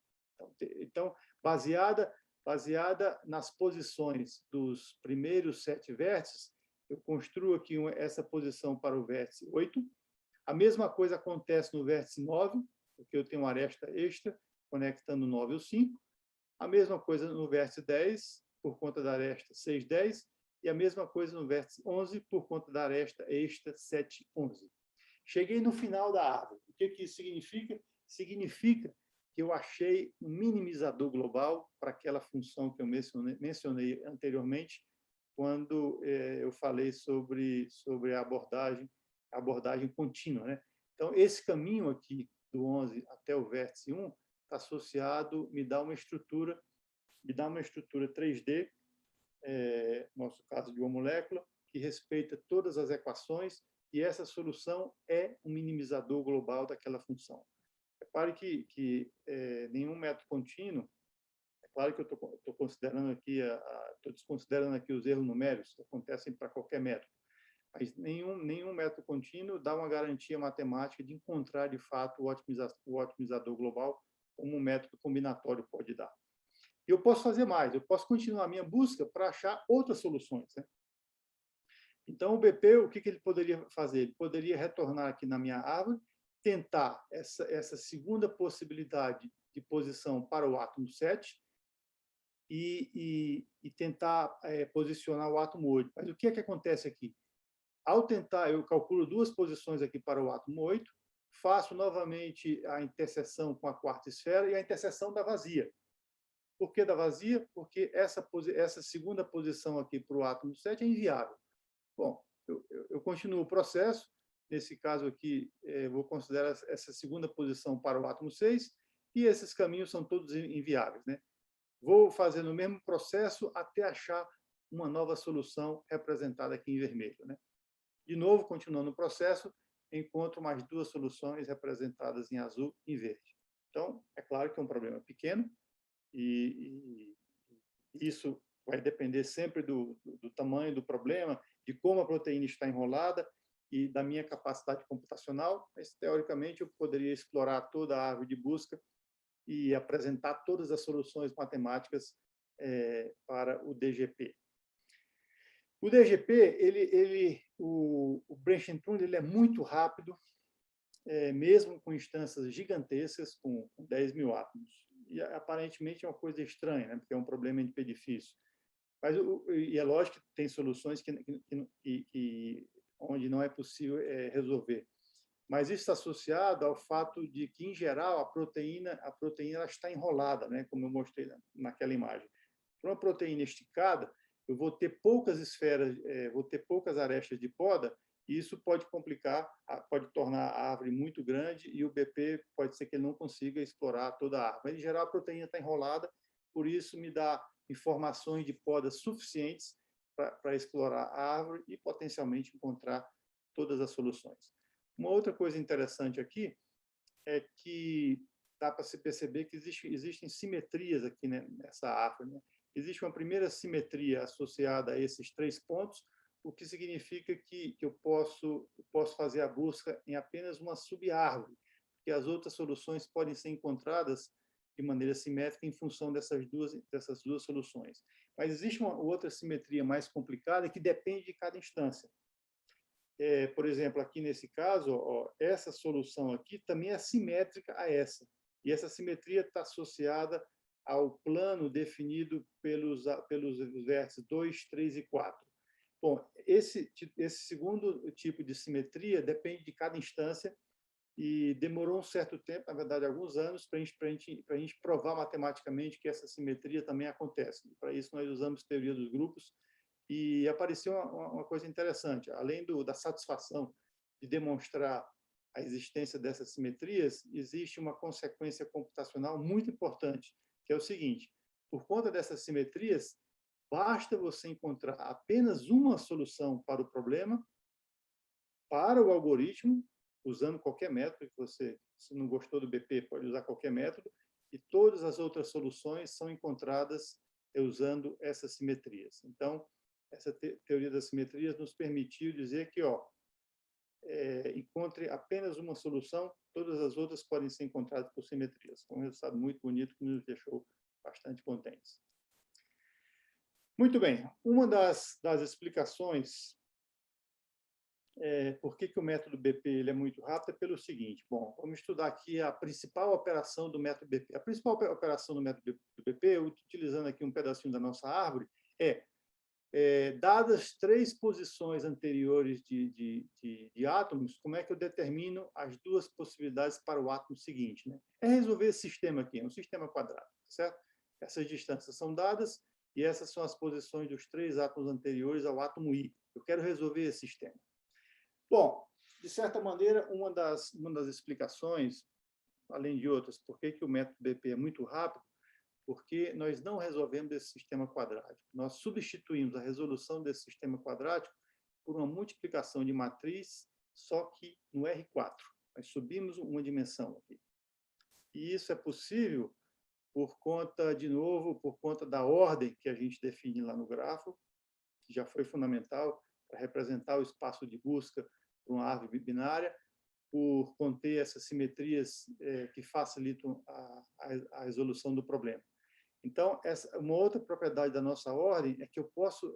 Então baseada nas posições dos primeiros 7 vértices, eu construo aqui essa posição para o vértice 8. A mesma coisa acontece no vértice 9, porque eu tenho uma aresta extra conectando o 9 e o 5. A mesma coisa no vértice 10, por conta da aresta 6, 10. E a mesma coisa no vértice 11, por conta da aresta extra 7, 11. Cheguei no final da árvore. O que isso significa? Significa que eu achei um minimizador global para aquela função que eu mencionei anteriormente, quando eu falei sobre a abordagem contínua, né? Então, esse caminho aqui, do 11 até o vértice 1, está associado, me dá uma estrutura 3D, no nosso caso de uma molécula, que respeita todas as equações, e essa solução é um minimizador global daquela função. Repare que nenhum método contínuo, é claro que eu estou considerando aqui, estou desconsiderando aqui os erros numéricos que acontecem para qualquer método, mas nenhum método contínuo dá uma garantia matemática de encontrar, de fato, o otimizador global, como um método combinatório pode dar. E eu posso fazer mais, eu posso continuar a minha busca para achar outras soluções, né? Então, o BP, o que ele poderia fazer? Ele poderia retornar aqui na minha árvore, tentar essa segunda possibilidade de posição para o átomo 7 e tentar posicionar o átomo 8. Mas o que acontece aqui? Ao tentar, eu calculo 2 posições aqui para o átomo 8, faço novamente a interseção com a quarta esfera e a interseção da vazia. Por que da vazia? Porque essa segunda posição aqui para o átomo 7 é inviável. Bom, eu continuo o processo. Nesse caso aqui, vou considerar essa segunda posição para o átomo 6 e esses caminhos são todos inviáveis, né? Vou fazendo o mesmo processo até achar uma nova solução representada aqui em vermelho, né? De novo, continuando o processo, encontro mais duas soluções representadas em azul e verde. Então, é claro que é um problema pequeno e isso vai depender sempre do tamanho do problema, de como a proteína está enrolada e da minha capacidade computacional, mas, teoricamente, eu poderia explorar toda a árvore de busca e apresentar todas as soluções matemáticas para o DGP. O DGP, o Branch and Prune, ele é muito rápido, mesmo com instâncias gigantescas, com 10 mil átomos. E, aparentemente, é uma coisa estranha, né? Porque é um problema NP difícil. Mas, e é lógico que tem soluções onde não é possível resolver. Mas isso está associado ao fato de que, em geral, a proteína ela está enrolada, né? Como eu mostrei naquela imagem. Para uma proteína esticada, eu vou ter poucas esferas, vou ter poucas arestas de poda, e isso pode complicar, pode tornar a árvore muito grande, e o BP pode ser que ele não consiga explorar toda a árvore. Mas, em geral, a proteína está enrolada, por isso me dá informações de podas suficientes para explorar a árvore e, potencialmente, encontrar todas as soluções. Uma outra coisa interessante aqui é que dá para se perceber que existem simetrias aqui, né, nessa árvore, né? Existe uma primeira simetria associada a esses 3 pontos, o que significa que eu posso fazer a busca em apenas uma subárvore, porque as outras soluções podem ser encontradas de maneira simétrica em função dessas duas soluções. Mas existe uma outra simetria mais complicada que depende de cada instância. Por exemplo, aqui nesse caso, ó, essa solução aqui também é simétrica a essa. E essa simetria está associada ao plano definido pelos vértices 2, 3 e 4. Bom, esse segundo tipo de simetria depende de cada instância e demorou um certo tempo, na verdade, alguns anos, para a gente provar matematicamente que essa simetria também acontece. Para isso, nós usamos teoria dos grupos e apareceu uma coisa interessante. Além da satisfação de demonstrar a existência dessas simetrias, existe uma consequência computacional muito importante, que é o seguinte: por conta dessas simetrias, basta você encontrar apenas uma solução para o problema, para o algoritmo, usando qualquer método que você, se não gostou do BP, pode usar qualquer método, e todas as outras soluções são encontradas usando essas simetrias. Então, essa teoria das simetrias nos permitiu dizer que, encontre apenas uma solução, todas as outras podem ser encontradas por simetrias. Um resultado muito bonito que nos deixou bastante contentes. Muito bem. Uma das explicações por que o método BP ele é muito rápido é pelo seguinte. Bom, vamos estudar aqui a principal operação do método BP. A principal operação do método do BP, utilizando aqui um pedacinho da nossa árvore, dadas 3 posições anteriores de átomos, como é que eu determino as 2 possibilidades para o átomo seguinte, né? É resolver esse sistema aqui, é um sistema quadrado, certo? Essas distâncias são dadas e essas são as posições dos 3 átomos anteriores ao átomo I. Eu quero resolver esse sistema. Bom, de certa maneira, uma das explicações, além de outras, por que o método BP é muito rápido, porque nós não resolvemos esse sistema quadrático. Nós substituímos a resolução desse sistema quadrático por uma multiplicação de matriz, só que no R4. Nós subimos uma dimensão aqui. E isso é possível por conta, de novo, por conta da ordem que a gente define lá no grafo, que já foi fundamental para representar o espaço de busca para uma árvore binária, por conter essas simetrias que facilitam a resolução do problema. Então, uma outra propriedade da nossa ordem é que eu posso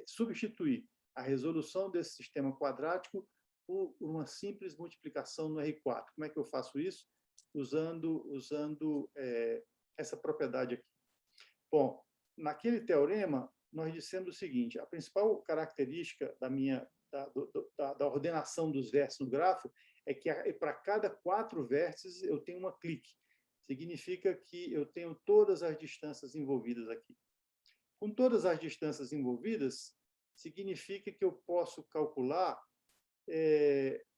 substituir a resolução desse sistema quadrático por uma simples multiplicação no R4. Como é que eu faço isso? Usando essa propriedade aqui. Bom, naquele teorema, nós dissemos o seguinte: a principal característica da ordenação dos vértices no grafo é que para cada 4 vértices eu tenho uma clique. Significa que eu tenho todas as distâncias envolvidas aqui. Com todas as distâncias envolvidas, significa que eu posso calcular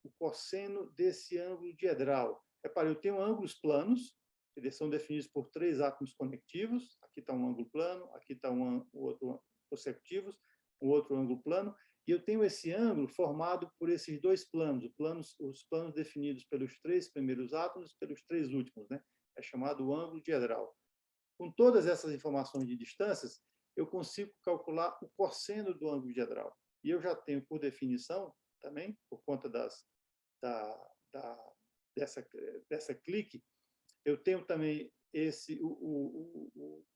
o cosseno desse ângulo diedral. Repare, eu tenho ângulos planos, Eles são definidos por 3 átomos conectivos. Aqui está um ângulo plano, aqui está o outro consecutivos, um outro ângulo plano. E eu tenho esse ângulo formado por esses 2 planos, os planos definidos pelos 3 primeiros átomos e pelos 3 últimos, né? É chamado ângulo diedral. Com todas essas informações de distâncias, eu consigo calcular o cosseno do ângulo diedral. E eu já tenho, por definição, também, por conta dessa clique, eu tenho também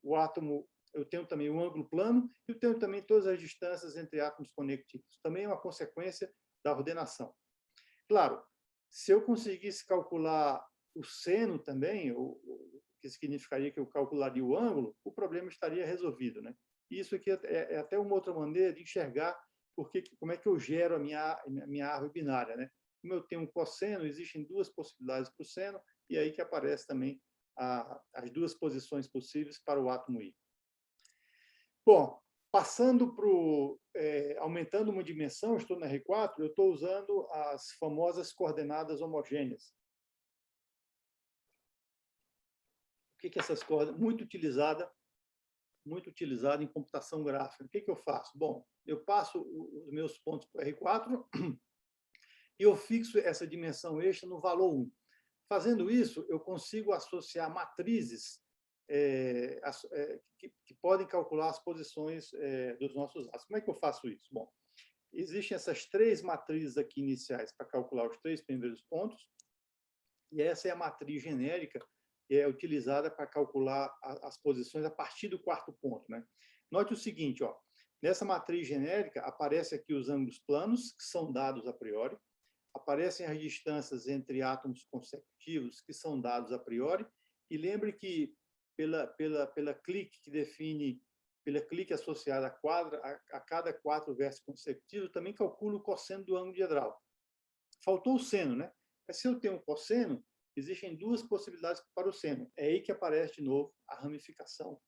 o átomo, eu tenho também o ângulo plano e eu tenho também todas as distâncias entre átomos conectivos. Também é uma consequência da ordenação. Claro, se eu conseguisse calcular o seno também, o que significaria que eu calcularia o ângulo, o problema estaria resolvido, né? E isso aqui é até uma outra maneira de enxergar como é que eu gero a minha árvore binária, né? Como eu tenho um cosseno, existem 2 possibilidades para o seno, e aí que aparece também as 2 posições possíveis para o átomo I. Bom, passando para aumentando uma dimensão, estou na R4, eu estou usando as famosas coordenadas homogêneas. O que essas coordenadas? Muito utilizada em computação gráfica. O que eu faço? Bom, eu passo os meus pontos para R4 e eu fixo essa dimensão extra no valor 1. Fazendo isso, eu consigo associar matrizes que podem calcular as posições dos nossos átomos. Como é que eu faço isso? Bom, existem essas 3 matrizes aqui iniciais para calcular os 3 primeiros pontos, e essa é a matriz genérica que é utilizada para calcular as posições a partir do 4º ponto, né? Note o seguinte, ó, nessa matriz genérica aparecem aqui os ângulos planos, que são dados a priori, aparecem as distâncias entre átomos consecutivos, que são dados a priori, e lembre que pela clique que define, pela clique associada a cada 4 vértices consecutivos, também calculo o cosseno do ângulo diedral. Faltou o seno, né? Mas se eu tenho um cosseno, existem 2 possibilidades para o seno. É aí que aparece de novo a ramificação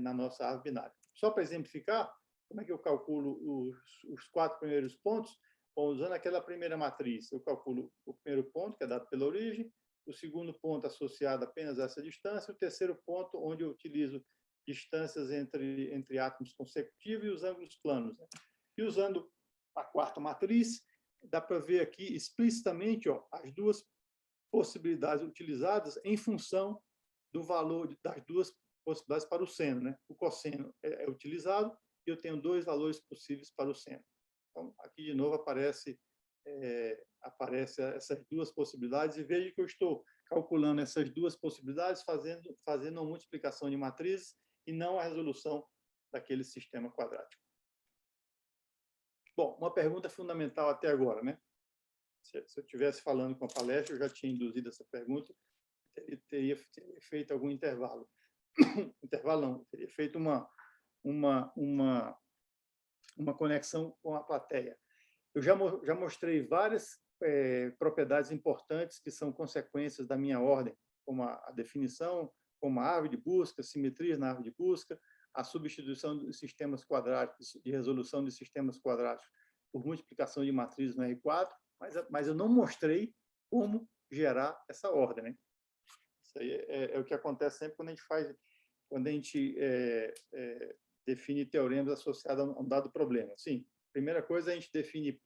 na nossa árvore binária. Só para exemplificar, como é que eu calculo os 4 primeiros pontos? Bom, usando aquela primeira matriz, eu calculo o primeiro ponto, que é dado pela origem, o segundo ponto associado apenas a essa distância, o terceiro ponto, onde eu utilizo distâncias entre átomos consecutivos e os ângulos planos, né? E usando a 4ª matriz, dá para ver aqui explicitamente, ó, as 2 possibilidades utilizadas em função do valor das 2 possibilidades para o seno, né? O cosseno é utilizado e eu tenho 2 valores possíveis para o seno. Então, aqui de novo aparece essas 2 possibilidades, e veja que eu estou calculando essas 2 possibilidades fazendo uma multiplicação de matrizes e não a resolução daquele sistema quadrático. Bom, uma pergunta fundamental até agora, né? Se eu estivesse falando com a palestra, eu já tinha induzido essa pergunta, teria feito algum intervalo. Intervalão, teria feito uma conexão com a plateia. Eu já mostrei várias propriedades importantes que são consequências da minha ordem, como a definição, como a árvore de busca, simetrias na árvore de busca, a substituição de sistemas quadráticos, de resolução de sistemas quadráticos por multiplicação de matrizes no R4, mas eu não mostrei como gerar essa ordem, né? Isso aí é o que acontece sempre quando a gente define teoremas associados a um dado problema. Sim, primeira coisa, a gente define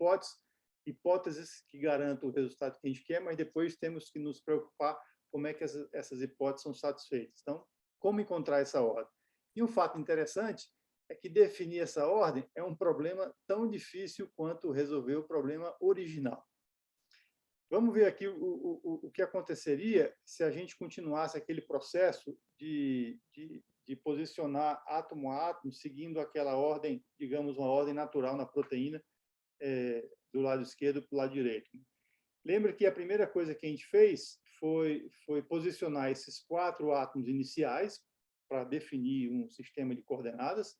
hipóteses que garantam o resultado que a gente quer, mas depois temos que nos preocupar como é que essas hipóteses são satisfeitas. Então, como encontrar essa ordem? E um fato interessante é que definir essa ordem é um problema tão difícil quanto resolver o problema original. Vamos ver aqui o que aconteceria se a gente continuasse aquele processo de posicionar átomo a átomo, seguindo aquela ordem, digamos, uma ordem natural na proteína, do lado esquerdo para o lado direito. Lembra que a primeira coisa que a gente fez foi posicionar esses 4 átomos iniciais para definir um sistema de coordenadas.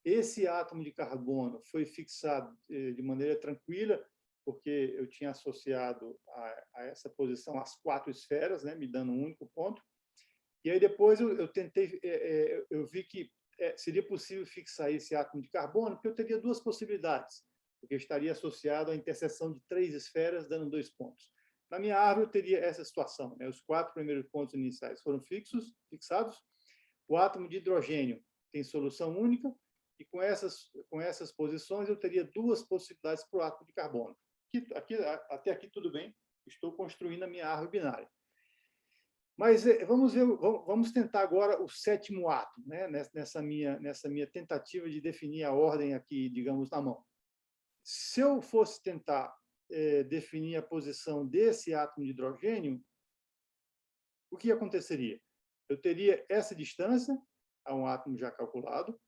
Esse átomo de carbono foi fixado de maneira tranquila, porque eu tinha associado a essa posição as 4 esferas, né, me dando um único ponto. E aí depois eu vi que seria possível fixar esse átomo de carbono, porque eu teria 2 possibilidades, porque estaria associado à interseção de 3 esferas, dando 2 pontos. Na minha árvore, eu teria essa situação, né? Os 4 primeiros pontos iniciais foram fixados, o átomo de hidrogênio tem solução única, e com essas posições eu teria 2 possibilidades para o átomo de carbono. Até aqui tudo bem, estou construindo a minha árvore binária. Mas vamos tentar agora o 7º átomo, né? nessa minha tentativa de definir a ordem aqui, digamos, na mão. Se eu fosse tentar definir a posição desse átomo de hidrogênio, o que aconteceria? Eu teria essa distância a um átomo já calculado,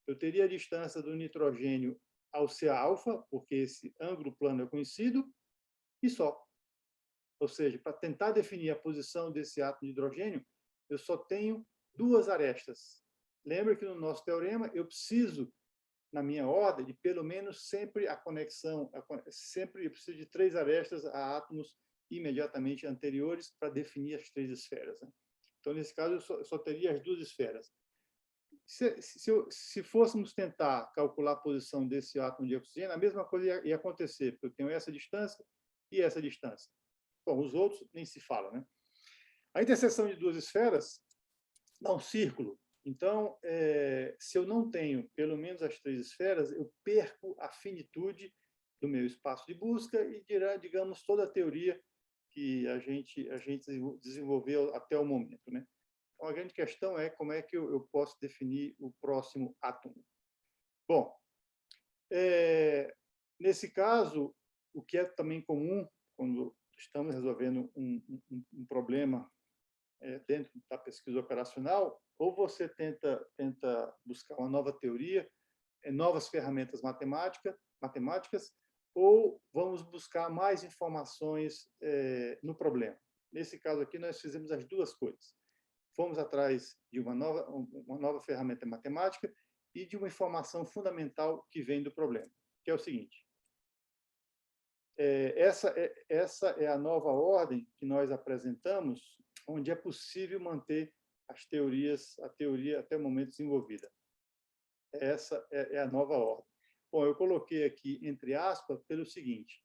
eu teria a distância do nitrogênio ao C-alfa, porque esse ângulo plano é conhecido, e só. Ou seja, para tentar definir a posição desse átomo de hidrogênio, eu só tenho 2 arestas. Lembra que no nosso teorema eu preciso, na minha ordem, de pelo menos sempre a conexão, sempre eu preciso de 3 arestas a átomos imediatamente anteriores para definir as 3 esferas, né? Então, nesse caso, eu só teria as 2 esferas. Se fôssemos tentar calcular a posição desse átomo de oxigênio, a mesma coisa ia acontecer, porque eu tenho essa distância e essa distância. Bom, os outros nem se fala, né? A interseção de 2 esferas dá um círculo. Então, se eu não tenho pelo menos as 3 esferas, eu perco a finitude do meu espaço de busca e, digamos, toda a teoria que a gente desenvolveu até o momento, né? Então, a grande questão é como é que eu posso definir o próximo átomo. Bom, nesse caso, o que é também comum quando estamos resolvendo um problema dentro da pesquisa operacional, ou você tenta buscar uma nova teoria, novas ferramentas matemáticas, ou vamos buscar mais informações no problema. Nesse caso aqui, nós fizemos as 2 coisas. Fomos atrás de uma nova ferramenta matemática e de uma informação fundamental que vem do problema, que é o seguinte. Essa é a nova ordem que nós apresentamos, onde é possível manter a teoria até o momento desenvolvida. Essa é a nova ordem. Bom, eu coloquei aqui entre aspas pelo seguinte,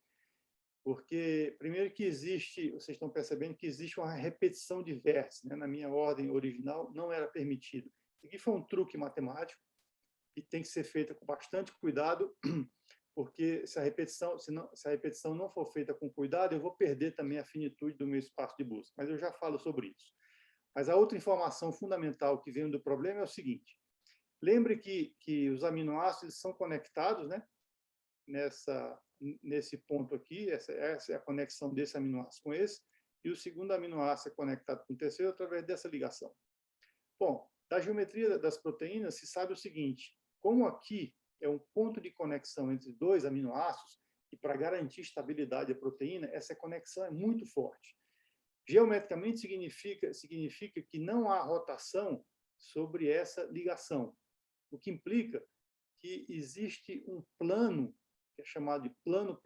porque primeiro que vocês estão percebendo que existe uma repetição de vértices, né? Na minha ordem original não era permitido. Isso aqui foi um truque matemático e tem que ser feita com bastante cuidado, porque se a repetição não for feita com cuidado, eu vou perder também a finitude do meu espaço de busca. Mas eu já falo sobre isso. Mas a outra informação fundamental que vem do problema é o seguinte. Lembre que os aminoácidos são conectados, né? Nesse ponto aqui, essa é a conexão desse aminoácido com esse, e o segundo aminoácido é conectado com o terceiro através dessa ligação. Bom, da geometria das proteínas se sabe o seguinte, como aqui é um ponto de conexão entre 2 aminoácidos, e para garantir estabilidade da proteína, essa conexão é muito forte. Geometricamente significa que não há rotação sobre essa ligação, o que implica que existe um plano, que é chamado de plano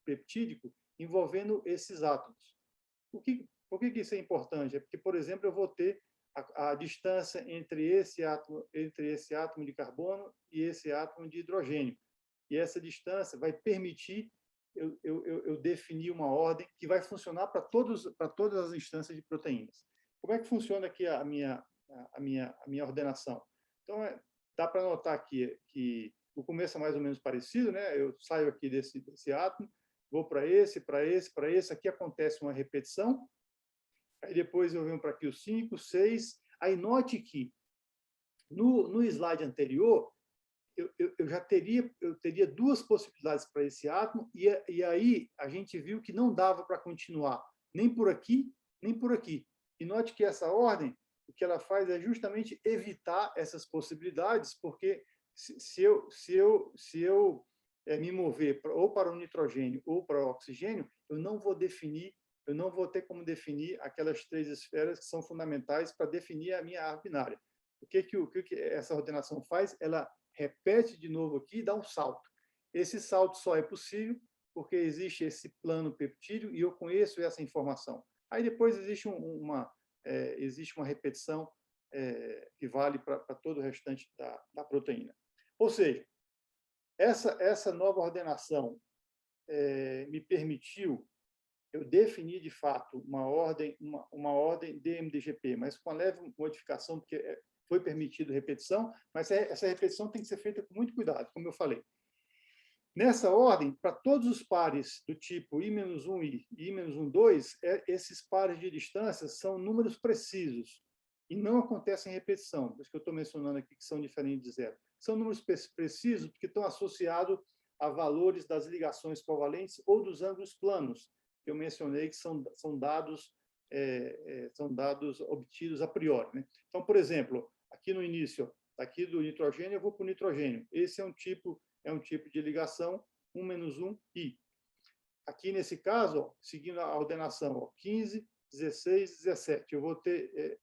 peptídico, envolvendo esses átomos. Por que isso é importante? É porque, por exemplo, eu vou ter a distância entre esse átomo de carbono e esse átomo de hidrogênio. E essa distância vai permitir eu definir uma ordem que vai funcionar para todas as instâncias de proteínas. Como é que funciona aqui a minha ordenação? Então, dá para notar aqui que o começo é mais ou menos parecido, né? Eu saio aqui desse átomo, vou para esse, aqui acontece uma repetição, aí depois eu venho para aqui o 5, 6, aí note que no slide anterior, eu teria 2 possibilidades para esse átomo, e aí a gente viu que não dava para continuar, nem por aqui, nem por aqui. E note que essa ordem, o que ela faz é justamente evitar essas possibilidades, porque se eu me mover ou para o nitrogênio ou para o oxigênio, eu não vou ter como definir aquelas 3 esferas que são fundamentais para definir a minha árvore binária. O que essa ordenação faz? Ela repete de novo aqui e dá um salto. Esse salto só é possível porque existe esse plano peptídeo e eu conheço essa informação. Aí depois existe uma repetição que vale para todo o restante da proteína. Ou seja, essa nova ordenação me permitiu eu defini, de fato, uma ordem DMDGP, mas com uma leve modificação, porque foi permitido repetição, mas essa repetição tem que ser feita com muito cuidado, como eu falei. Nessa ordem, para todos os pares do tipo I-1 e I-12, esses pares de distâncias são números precisos e não acontecem em repetição, por isso que eu estou mencionando aqui que são diferentes de zero. São números precisos porque estão associados a valores das ligações covalentes ou dos ângulos planos, que eu mencionei que são dados obtidos a priori, né? Então, por exemplo, aqui no início, aqui do nitrogênio, eu vou para o nitrogênio. Esse é um tipo de ligação 1-1I. Aqui, nesse caso, ó, seguindo a ordenação, ó, 15, 16, 17, eu vou ter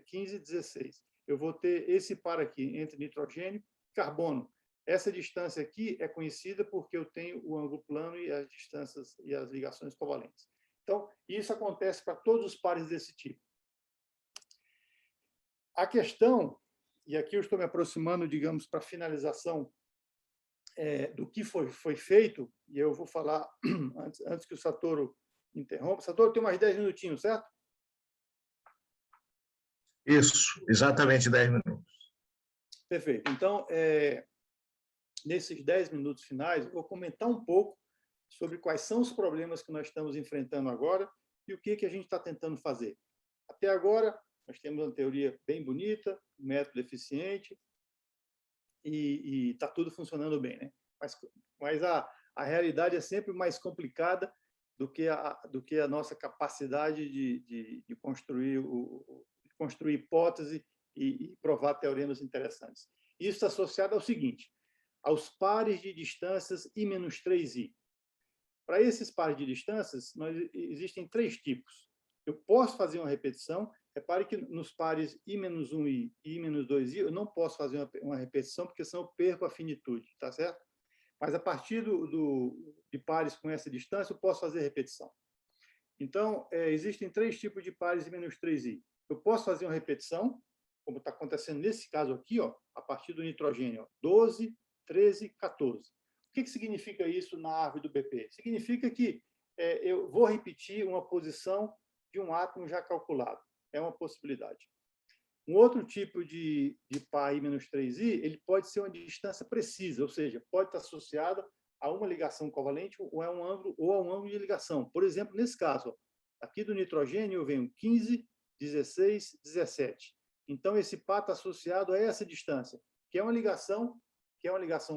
15, 16. Eu vou ter esse par aqui entre nitrogênio e carbono. Essa distância aqui é conhecida porque eu tenho o ângulo plano e as distâncias e as ligações covalentes. Então, isso acontece para todos os pares desse tipo. A questão, e aqui eu estou me aproximando, digamos, para a finalização do que foi feito, e eu vou falar antes que o Satoru interrompa. Satoru, tem mais 10 minutinhos, certo? Isso, exatamente 10 minutos. Perfeito. Então, nesses 10 minutos finais, eu vou comentar um pouco sobre quais são os problemas que nós estamos enfrentando agora e o que a gente está tentando fazer. Até agora, nós temos uma teoria bem bonita, um método eficiente, e está tudo funcionando bem, né? Mas a realidade é sempre mais complicada do que a nossa capacidade de construir hipótese e provar teoremas interessantes. Isso está associado ao seguinte: aos pares de distâncias I-3i. Para esses pares de distâncias, existem 3 tipos. Eu posso fazer uma repetição. Repare que nos pares I-1i e I-2i, eu não posso fazer uma repetição, porque senão eu perco a finitude, tá certo? Mas a partir de pares com essa distância, eu posso fazer repetição. Então, existem 3 tipos de pares I-3i. Eu posso fazer uma repetição, como está acontecendo nesse caso aqui, ó, a partir do nitrogênio, ó, 12, 13, 14. O que significa isso na árvore do BP? Significa que eu vou repetir uma posição de um átomo já calculado. É uma possibilidade. Um outro tipo de par I-3i, ele pode ser uma distância precisa, ou seja, pode estar associada a uma ligação covalente ou a um ângulo de ligação. Por exemplo, nesse caso, ó, aqui do nitrogênio eu venho 15, 16, 17. Então, esse par está associado a essa distância, que é uma ligação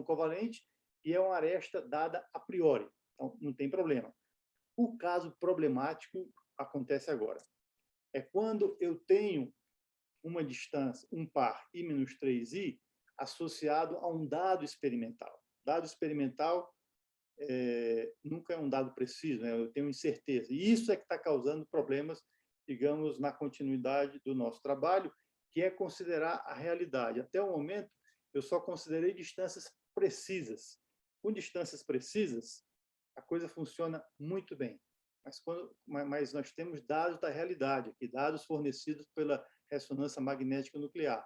covalente e é uma aresta dada a priori. Então, não tem problema. O caso problemático acontece agora. É quando eu tenho uma distância, um par I-3i, associado a um dado experimental. Dado experimental nunca é um dado preciso, né? Eu tenho incerteza. E isso é que está causando problemas, digamos, na continuidade do nosso trabalho, que é considerar a realidade. Até o momento, eu só considerei distâncias precisas. Com distâncias precisas, a coisa funciona muito bem. Mas nós temos dados da realidade, aqui, dados fornecidos pela ressonância magnética nuclear.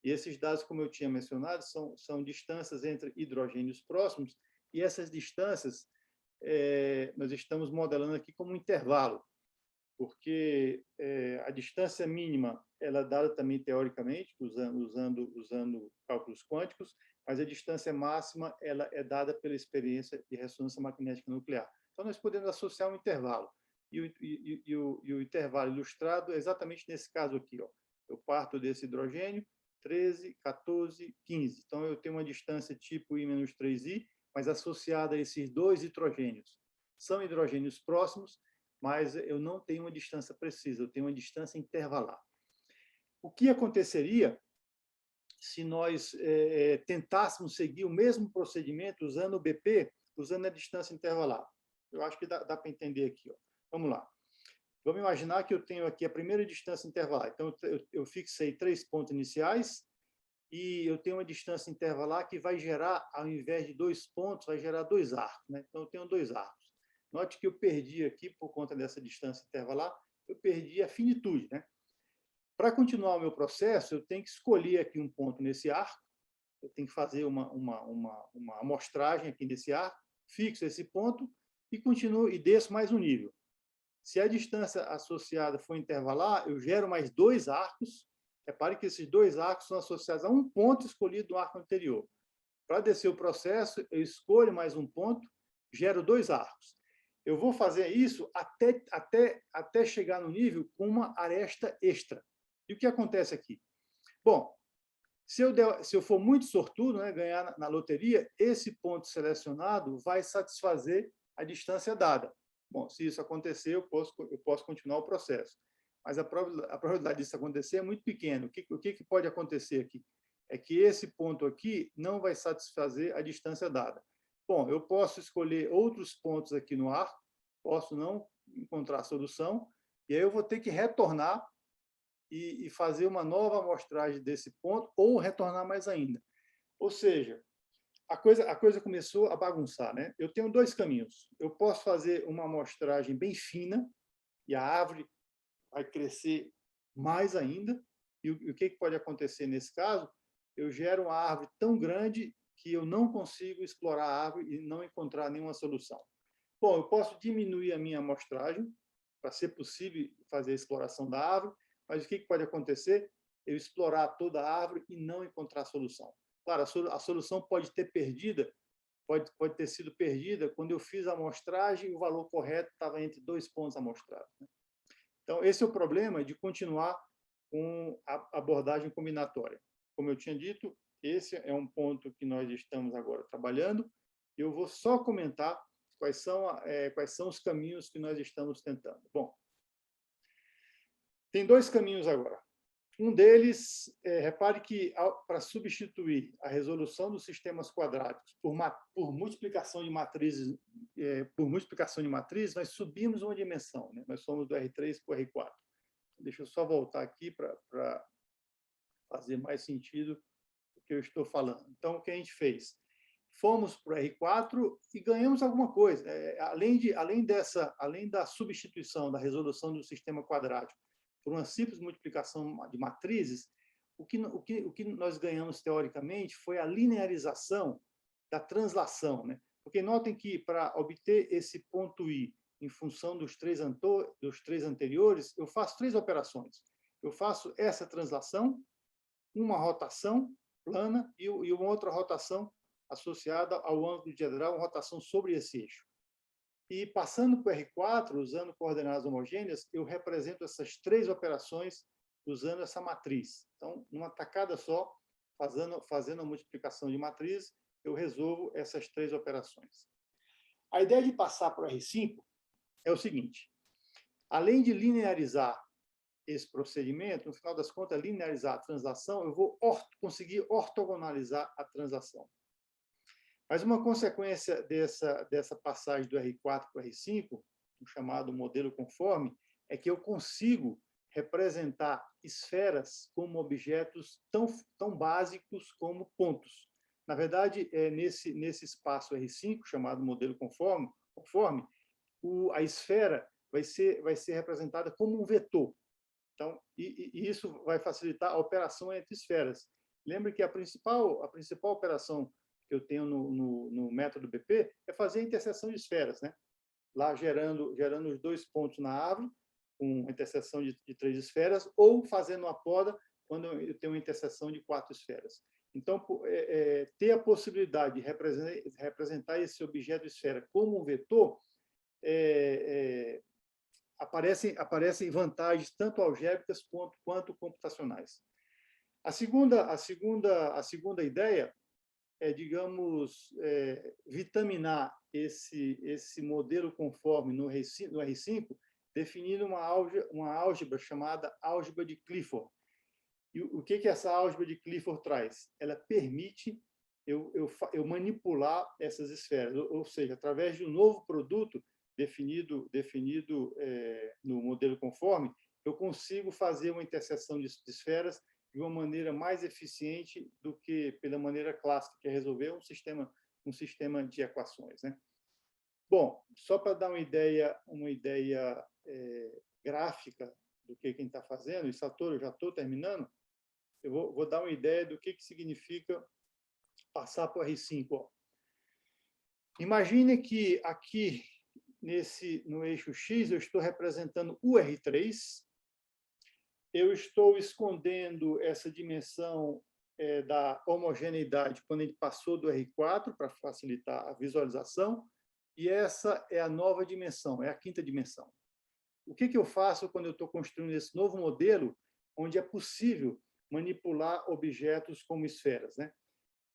E esses dados, como eu tinha mencionado, são distâncias entre hidrogênios próximos, e essas distâncias nós estamos modelando aqui como um intervalo, porque a distância mínima ela é dada também teoricamente, usando cálculos quânticos, mas a distância máxima ela é dada pela experiência de ressonância magnética nuclear. Então, nós podemos associar um intervalo. E o intervalo ilustrado é exatamente nesse caso aqui. Ó. Eu parto desse hidrogênio, 13, 14, 15. Então, eu tenho uma distância tipo I-3i, mas associada a esses 2 hidrogênios. São hidrogênios próximos, mas eu não tenho uma distância precisa, eu tenho uma distância intervalar. O que aconteceria se nós tentássemos seguir o mesmo procedimento usando o BP, usando a distância intervalar? Eu acho que dá para entender aqui. Ó. Vamos lá. Vamos imaginar que eu tenho aqui a primeira distância intervalar. Então, eu fixei 3 pontos iniciais e eu tenho uma distância intervalar que vai gerar, ao invés de 2 pontos, vai gerar 2 arcos. Né? Então, eu tenho 2 arcos. Note que eu perdi aqui, por conta dessa distância intervalar, eu perdi a finitude. Né? Para continuar o meu processo, eu tenho que escolher aqui um ponto nesse arco, eu tenho que fazer uma amostragem aqui nesse arco, fixo esse ponto e continuo e desço mais um nível. Se a distância associada for intervalar, eu gero mais 2 arcos. Repare que esses 2 arcos são associados a um ponto escolhido no arco anterior. Para descer o processo, eu escolho mais um ponto, gero 2 arcos. Eu vou fazer isso até chegar no nível com uma aresta extra. E o que acontece aqui? Bom, se eu for muito sortudo, né, ganhar na loteria, esse ponto selecionado vai satisfazer a distância dada. Bom, se isso acontecer, eu posso continuar o processo. Mas a probabilidade disso acontecer é muito pequena. O que pode acontecer aqui? É que esse ponto aqui não vai satisfazer a distância dada. Bom, eu posso escolher outros pontos aqui no arco, posso não encontrar solução, e aí eu vou ter que retornar e fazer uma nova amostragem desse ponto, ou retornar mais ainda. Ou seja, a coisa começou a bagunçar, né? Eu tenho 2 caminhos. Eu posso fazer uma amostragem bem fina, e a árvore vai crescer mais ainda. E o que pode acontecer nesse caso? Eu gero uma árvore tão grande que eu não consigo explorar a árvore e não encontrar nenhuma solução. Bom, eu posso diminuir a minha amostragem para ser possível fazer a exploração da árvore, mas o que pode acontecer? Eu explorar toda a árvore e não encontrar solução. Claro, a solução pode ter sido perdida quando eu fiz a amostragem e o valor correto estava entre 2 pontos amostrados. Então, esse é o problema de continuar com a abordagem combinatória. Como eu tinha dito, esse é um ponto que nós estamos agora trabalhando. Eu vou só comentar quais são os caminhos que nós estamos tentando. Bom, tem 2 caminhos agora. Um deles, repare que para substituir a resolução dos sistemas quadráticos por multiplicação de matrizes, nós subimos uma dimensão, né? Nós somos do R3 para o R4. Deixa eu só voltar aqui para fazer mais sentido o que eu estou falando. Então, o que a gente fez? Fomos para o R4 e ganhamos alguma coisa. Além da substituição da resolução do sistema quadrático por uma simples multiplicação de matrizes, o que nós ganhamos teoricamente foi a linearização da translação, né? Porque notem que para obter esse ponto I em função dos 3 anteriores, eu faço 3 operações. Eu faço essa translação, uma rotação plana e uma outra rotação associada ao ângulo diedral, uma rotação sobre esse eixo. E passando para o R4, usando coordenadas homogêneas, eu represento essas 3 operações usando essa matriz. Então, numa tacada só, fazendo a multiplicação de matriz, eu resolvo essas 3 operações. A ideia de passar para o R5 é o seguinte: além de linearizar esse procedimento, no final das contas, linearizar a translação, eu vou conseguir ortogonalizar a translação. Mas uma consequência dessa passagem do R4 para o R5, o chamado modelo conforme, é que eu consigo representar esferas como objetos tão básicos como pontos. Na verdade, nesse espaço R5, chamado modelo conforme, a esfera vai ser representada como um vetor. Então, e isso vai facilitar a operação entre esferas. Lembre que a principal operação que eu tenho no método BP é fazer a interseção de esferas, né? Lá gerando os 2 pontos na árvore, com interseção de 3 esferas, ou fazendo uma poda, quando eu tenho uma interseção de 4 esferas. Então, ter a possibilidade de representar esse objeto esfera como um vetor, aparecem vantagens tanto algébricas quanto computacionais. A segunda ideia é, digamos, vitaminar esse modelo conforme no R5, definindo uma álgebra chamada álgebra de Clifford. E o que essa álgebra de Clifford traz? Ela permite eu manipular essas esferas, ou seja, através de um novo produto definido no modelo conforme, eu consigo fazer uma interseção de esferas de uma maneira mais eficiente do que pela maneira clássica, que é resolver um sistema de equações, né? Bom, só para dar uma ideia gráfica do que quem está fazendo, e Satoru, eu já estou terminando, eu vou dar uma ideia do que significa passar para o R5. Ó. Imagine que aqui no eixo X, eu estou representando o R3, eu estou escondendo essa dimensão da homogeneidade quando a gente passou do R4 para facilitar a visualização, e essa é a nova dimensão, é a quinta dimensão. O que eu faço quando eu estou construindo esse novo modelo, onde é possível manipular objetos como esferas, né?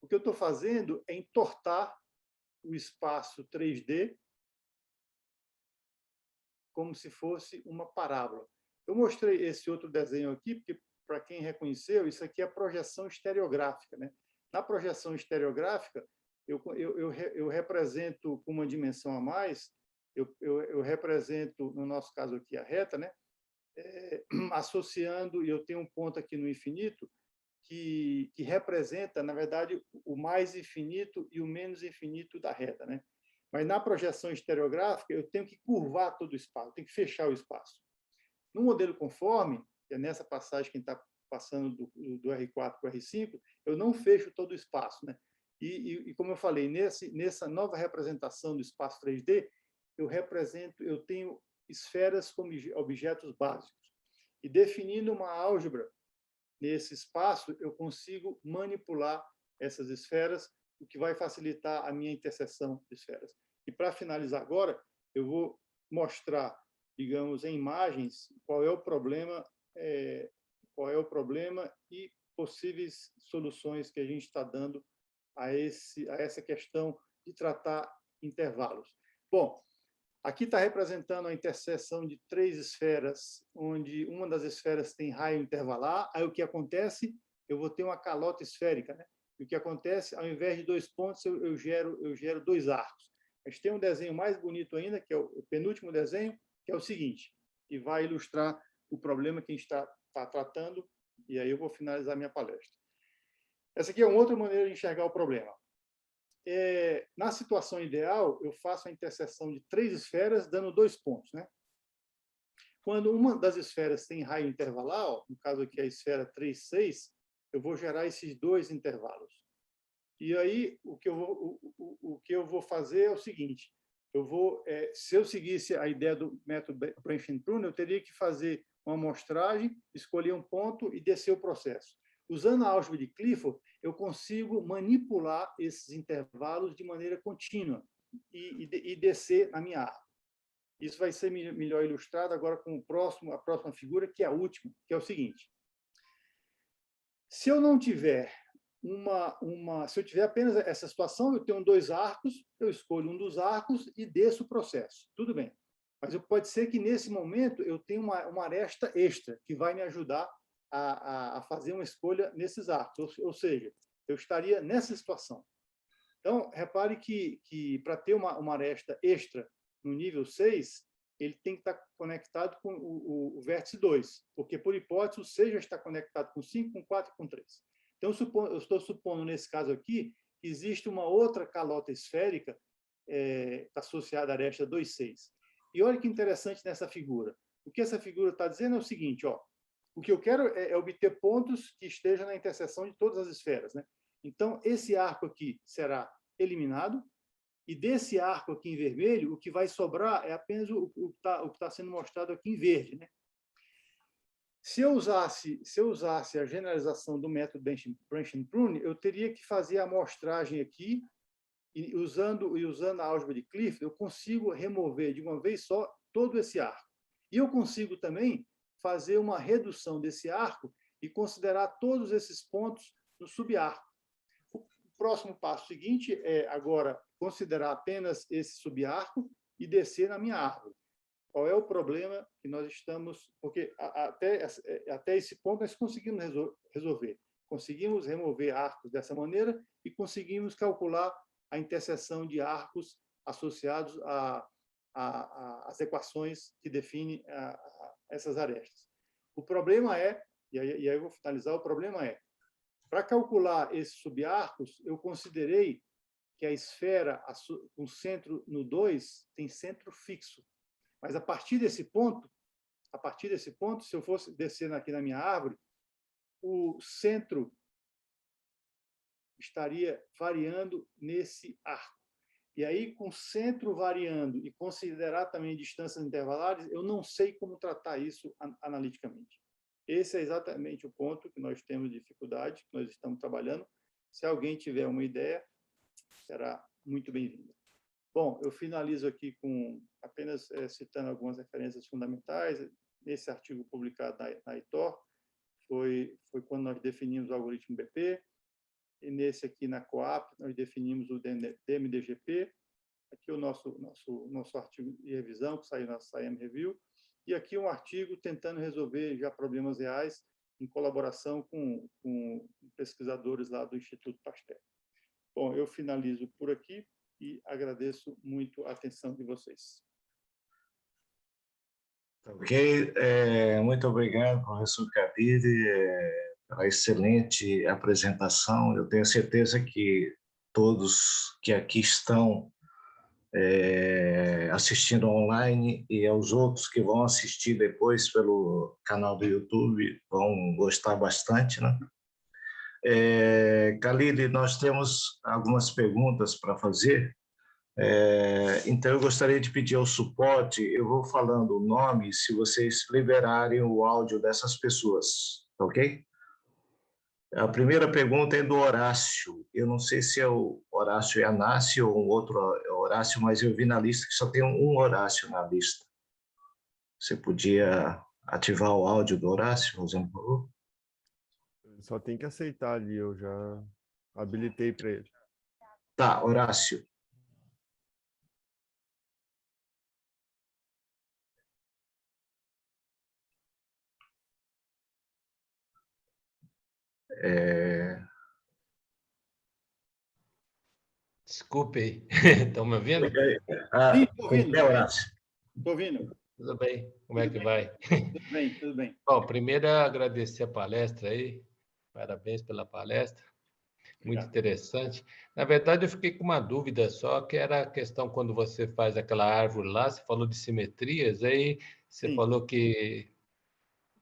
O que eu estou fazendo é entortar o espaço 3D como se fosse uma parábola. Eu mostrei esse outro desenho aqui, porque, para quem reconheceu, isso aqui é a projeção estereográfica, né? Na projeção estereográfica, eu represento com uma dimensão a mais, eu represento, no nosso caso aqui, a reta, né? Associando, e eu tenho um ponto aqui no infinito, que representa, na verdade, o mais infinito e o menos infinito da reta, né? Mas na projeção estereográfica, eu tenho que curvar todo o espaço, eu tenho que fechar o espaço. No modelo conforme, que é nessa passagem que está passando do R4 para o R5, eu não fecho todo o espaço, né? E como eu falei, nessa nova representação do espaço 3D, eu tenho esferas como objetos básicos. E definindo uma álgebra nesse espaço, eu consigo manipular essas esferas, o que vai facilitar a minha interseção de esferas. E para finalizar agora, eu vou mostrar, digamos, em imagens, qual é o problema e possíveis soluções que a gente está dando a essa questão de tratar intervalos. Bom, aqui está representando a interseção de 3 esferas, onde uma das esferas tem raio intervalar. Aí o que acontece? Eu vou ter uma calota esférica, né? E o que acontece? Ao invés de 2 pontos, eu gero 2 arcos. A gente tem um desenho mais bonito ainda, que é o penúltimo desenho, que é o seguinte, que vai ilustrar o problema que a gente está tratando, e aí eu vou finalizar minha palestra. Essa aqui é uma outra maneira de enxergar o problema. Na situação ideal, eu faço a interseção de 3 esferas, dando 2 pontos, né? Quando uma das esferas tem raio intervalar, no caso aqui a esfera 3, 6, eu vou gerar esses 2 intervalos. E aí, o que eu vou fazer é o seguinte, se eu seguisse a ideia do método Branch-and-Prune, eu teria que fazer uma amostragem, escolher um ponto e descer o processo. Usando a álgebra de Clifford, eu consigo manipular esses intervalos de maneira contínua e descer na minha árvore. Isso vai ser melhor ilustrado agora com a próxima figura, que é a última, que é o seguinte. Se eu não tiver se eu tiver apenas essa situação, eu tenho 2 arcos, eu escolho um dos arcos e desço o processo. Tudo bem. Mas pode ser que, nesse momento, eu tenha uma aresta extra que vai me ajudar a fazer uma escolha nesses arcos. Ou seja, eu estaria nessa situação. Então, repare que para ter uma aresta extra no nível 6, ele tem que estar conectado com o vértice 2, porque, por hipótese, o 6 já está conectado com 5, com 4 e com 3. Então, eu estou supondo, nesse caso aqui, que existe uma outra calota esférica associada à aresta 2, 6. E olha que interessante nessa figura. O que essa figura está dizendo é o seguinte, o que eu quero é obter pontos que estejam na interseção de todas as esferas, né? Então, esse arco aqui será eliminado, e desse arco aqui em vermelho, o que vai sobrar é apenas o que está sendo mostrado aqui em verde, né? Se eu usasse a generalização do método Branch-and-Prune, eu teria que fazer a amostragem aqui, e usando a álgebra de Clifford, eu consigo remover de uma vez só todo esse arco. E eu consigo também fazer uma redução desse arco e considerar todos esses pontos no subarco. O próximo passo seguinte é, agora, considerar apenas esse subarco e descer na minha árvore. Qual é o problema que nós estamos... Porque até esse ponto nós conseguimos resolver. Conseguimos remover arcos dessa maneira e conseguimos calcular a interseção de arcos associados às equações que definem essas arestas. O problema e aí eu vou finalizar, o problema para calcular esses subarcos, eu considerei que a esfera com centro no 2 tem centro fixo. Mas a partir desse ponto, se eu fosse descer aqui na minha árvore, o centro estaria variando nesse arco. E aí, com centro variando e considerar também distâncias intervalares, eu não sei como tratar isso analiticamente. Esse é exatamente o ponto que nós temos dificuldade, que nós estamos trabalhando. Se alguém tiver uma ideia, será muito bem-vinda. Bom, eu finalizo aqui com apenas citando algumas referências fundamentais. Nesse artigo publicado na ITOR, foi quando nós definimos o algoritmo BP, e nesse aqui na COAP, nós definimos o DMDGP, aqui o nosso artigo de revisão, que saiu na SciM Review, e aqui um artigo tentando resolver já problemas reais em colaboração com pesquisadores lá do Instituto Pasteur. Bom, eu finalizo por aqui e agradeço muito a atenção de vocês. Ok, muito obrigado, professor Kabir, pela excelente apresentação. Eu tenho certeza que todos que aqui estão assistindo online e aos outros que vão assistir depois pelo canal do YouTube vão gostar bastante, né? Khalid, nós temos algumas perguntas para fazer. Então, eu gostaria de pedir ao suporte, eu vou falando o nome, se vocês liberarem o áudio dessas pessoas, ok? A primeira pergunta é do Horácio. Eu não sei se é o Horácio Iannácio ou um outro Horácio, mas eu vi na lista que só tem um Horácio na lista. Você podia ativar o áudio do Horácio, fazendo por favor? Só tem que aceitar ali, eu já habilitei para ele. Tá, Horácio. Desculpe aí. Estão me ouvindo? Sim, estou ouvindo. Horácio. Estou ouvindo. Tudo bem? Como é que vai? Tudo bem, tudo bem. Bom, primeiro agradecer a palestra aí. Parabéns pela palestra. Muito Obrigado. interessante. Na verdade, eu fiquei com uma dúvida só, que era a questão quando você faz aquela árvore lá, você falou de simetrias, aí você Sim. falou que...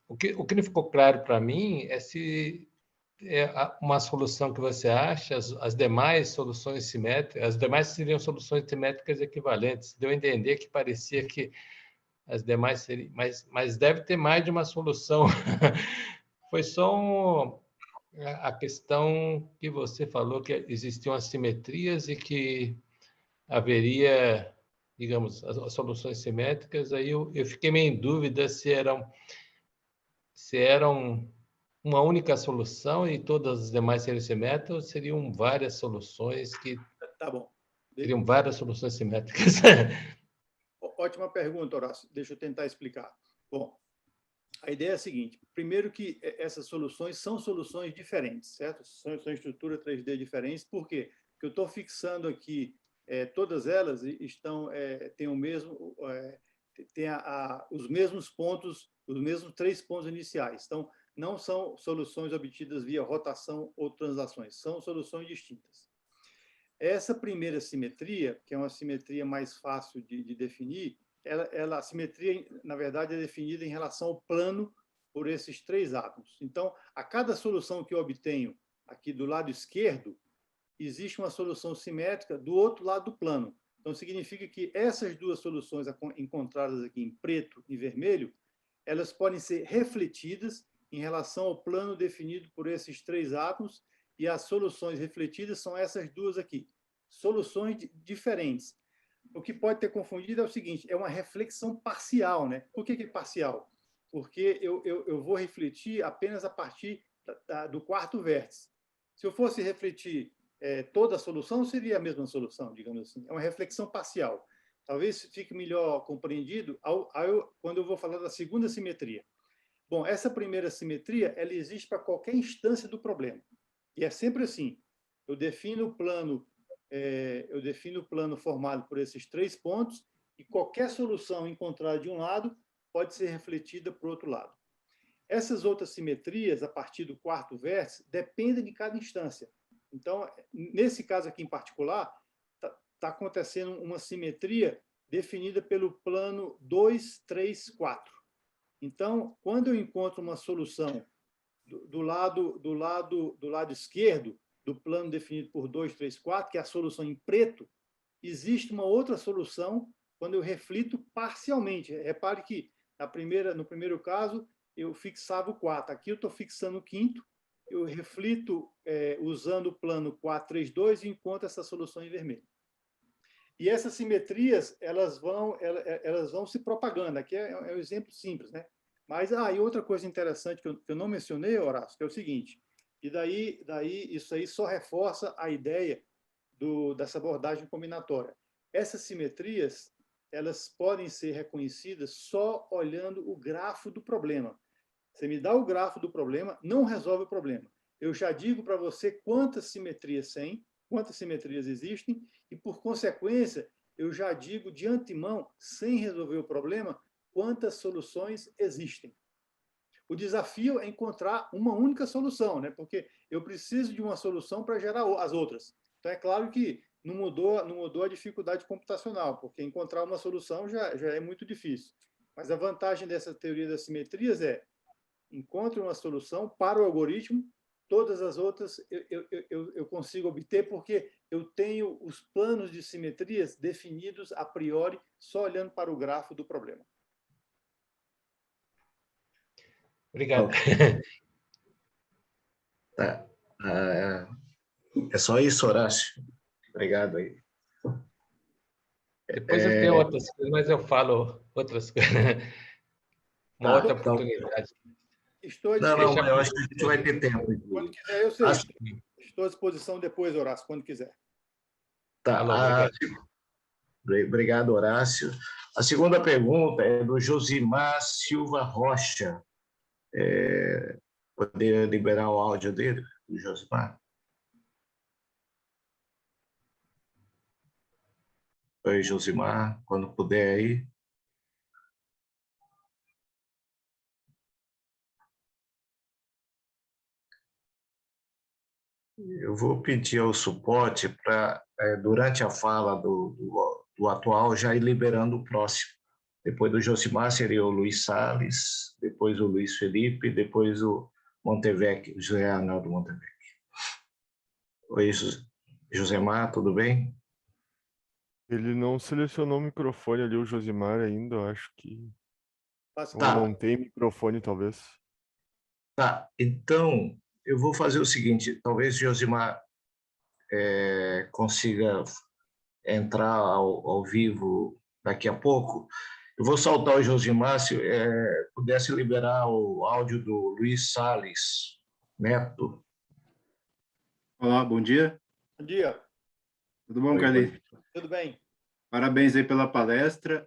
O que não ficou claro para mim é se uma solução que você acha, as demais soluções simétricas, as demais seriam soluções simétricas equivalentes. Deu a entender que parecia que as demais seriam, mas deve ter mais de uma solução. Foi só a questão que você falou, que existiam assimetrias e que haveria, digamos, as soluções simétricas. Aí eu fiquei meio em dúvida se eram uma única solução e todas as demais seriam simétricas, ou seriam várias soluções que Tá bom. teriam várias soluções simétricas. Ótima pergunta, Horácio. Deixa eu tentar explicar. Bom, a ideia é a seguinte. Primeiro que essas soluções são soluções diferentes, certo? São estruturas 3D diferentes. Por quê? Porque eu estou fixando aqui, todas elas estão, têm o mesmo... tem os mesmos pontos, os mesmos 3 pontos iniciais. Então, não são soluções obtidas via rotação ou translações, são soluções distintas. Essa primeira simetria, que é uma simetria mais fácil de definir, a simetria, na verdade, é definida em relação ao plano por esses 3 átomos. Então, a cada solução que eu obtenho aqui do lado esquerdo, existe uma solução simétrica do outro lado do plano. Então, significa que essas 2 soluções encontradas aqui em preto e vermelho, elas podem ser refletidas em relação ao plano definido por esses 3 átomos, e as soluções refletidas são essas 2 aqui. Soluções diferentes. O que pode ter confundido é o seguinte, é uma reflexão parcial, né? Por que parcial? Porque eu vou refletir apenas a partir do 4º vértice. Se eu fosse refletir toda a solução, seria a mesma solução, digamos assim. É uma reflexão parcial. Talvez fique melhor compreendido quando eu vou falar da segunda simetria. Bom, essa primeira simetria, ela existe para qualquer instância do problema. E é sempre assim. Eu defino o plano formado por esses 3 pontos, e qualquer solução encontrada de um lado pode ser refletida para o outro lado. Essas outras simetrias, a partir do 4º vértice, dependem de cada instância. Então, nesse caso aqui em particular, está acontecendo uma simetria definida pelo plano 2, 3, 4. Então, quando eu encontro uma solução do lado esquerdo do plano definido por 2, 3, 4, que é a solução em preto, existe uma outra solução quando eu reflito parcialmente. Repare que no primeiro caso, eu fixava o 4. Aqui eu estou fixando o 5º, eu reflito usando o plano 4-3-2 e encontro essa solução em vermelho. E essas simetrias, elas vão se propagando. Aqui é um exemplo simples, né? Mas, e outra coisa interessante que eu não mencionei, Horácio, que é o seguinte, e daí isso aí só reforça a ideia dessa abordagem combinatória. Essas simetrias, elas podem ser reconhecidas só olhando o grafo do problema. Você me dá o grafo do problema, não resolve o problema. Eu já digo para você quantas simetrias tem, quantas simetrias existem, e, por consequência, eu já digo de antemão, sem resolver o problema, quantas soluções existem. O desafio é encontrar uma única solução, né? Porque eu preciso de uma solução para gerar as outras. Então, é claro que não mudou a dificuldade computacional, porque encontrar uma solução já é muito difícil. Mas a vantagem dessa teoria das simetrias é encontre uma solução para o algoritmo, todas as outras eu consigo obter porque eu tenho os planos de simetrias definidos a priori, só olhando para o grafo do problema. Obrigado. Tá. É só isso, Horácio. Obrigado aí. Depois eu tenho outras coisas, mas eu falo outras coisas. Uma outra oportunidade. Estou Não, eu acho que a gente vai ter tempo. Quando quiser, eu sei. Estou à disposição depois, Horácio, quando quiser. Tá. Obrigado, Horácio. A segunda pergunta é do Josimar Silva Rocha. Poder liberar o áudio dele, do Josimar? Oi, Josimar, quando puder aí. Eu vou pedir ao suporte para, durante a fala do atual, já ir liberando o próximo. Depois do Josimar seria o Luiz Salles, depois o Luiz Felipe, depois o Montevecchi, o José Arnaldo Montevecchi. Oi, Josemar, tudo bem? Ele não selecionou o microfone ali, o Josimar, ainda, eu acho que... Tá. Não tem microfone, talvez. Tá, então eu vou fazer o seguinte, talvez Josimar consiga entrar ao vivo daqui a pouco. Eu vou soltar o Josimar, se pudesse liberar o áudio do Luiz Salles Neto. Olá, bom dia. Bom dia. Tudo bom, Carlinhos? Tudo bem. Parabéns aí pela palestra,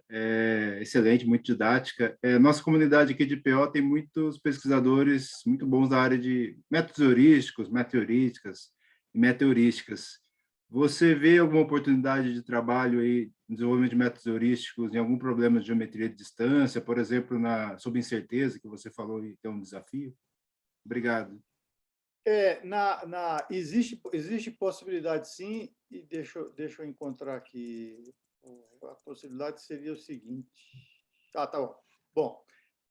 excelente, muito didática. Nossa comunidade aqui de PO tem muitos pesquisadores muito bons da área de métodos heurísticos, meteorísticas e meteorísticas. Você vê alguma oportunidade de trabalho aí, no desenvolvimento de métodos heurísticos, em algum problema de geometria de distância, por exemplo, sob incerteza, que você falou e tem um desafio? Obrigado. Existe possibilidade, sim, e deixa eu encontrar aqui. A possibilidade seria o seguinte. Tá bom. Bom,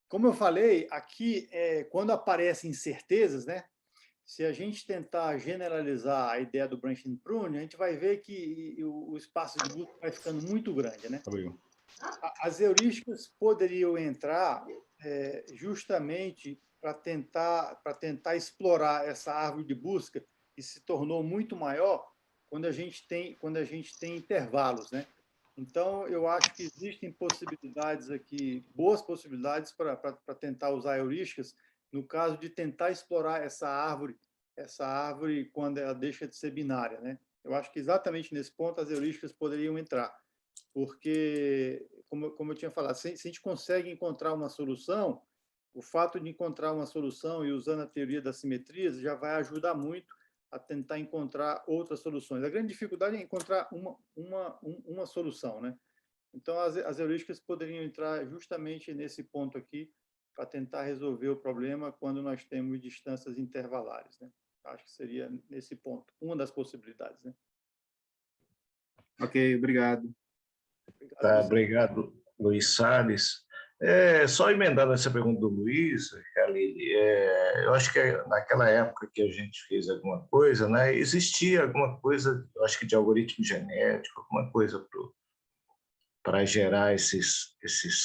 como eu falei, aqui, quando aparecem incertezas, né? Se a gente tentar generalizar a ideia do branching prune, a gente vai ver que o espaço de busca vai ficando muito grande, né? As heurísticas poderiam entrar justamente para tentar explorar essa árvore de busca que se tornou muito maior quando a gente tem intervalos, né? Então, eu acho que existem possibilidades aqui, boas possibilidades para tentar usar heurísticas, no caso de tentar explorar essa árvore quando ela deixa de ser binária, né? Eu acho que exatamente nesse ponto as heurísticas poderiam entrar, porque, como eu tinha falado, se a gente consegue encontrar uma solução, o fato de encontrar uma solução e usando a teoria das simetrias já vai ajudar muito a tentar encontrar outras soluções. A grande dificuldade é encontrar uma solução, né? Então, as heurísticas poderiam entrar justamente nesse ponto aqui para tentar resolver o problema quando nós temos distâncias intervalares, né? Acho que seria nesse ponto, uma das possibilidades, né? Ok, obrigado. Tá, obrigado, Luiz Salles. Só emendando essa pergunta do Luiz, Khalil, eu acho que naquela época que a gente fez alguma coisa, né, existia alguma coisa, eu acho que de algoritmo genético, alguma coisa para gerar esses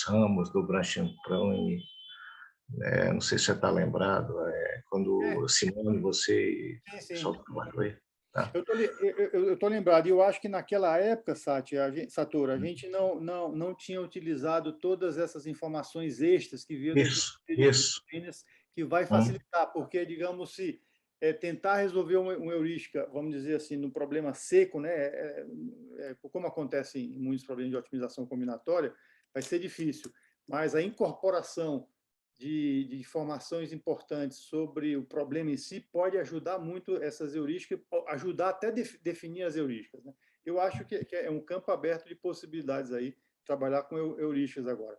ramos do branching prune. Não sei se você está lembrado, quando Simone, você Sim. só trabalhou aí. Tá? Eu tô lembrado, e eu acho que naquela época, Satoru, a gente não tinha utilizado todas essas informações extras que vinham das proteínas, que vai facilitar, porque, digamos, se tentar resolver uma heurística, vamos dizer assim, no problema seco, né, como acontece em muitos problemas de otimização combinatória, vai ser difícil, mas a incorporação de informações importantes sobre o problema em si pode ajudar muito essas heurísticas, ajudar até definir as heurísticas, né? Eu acho que é um campo aberto de possibilidades aí, trabalhar com heurísticas agora.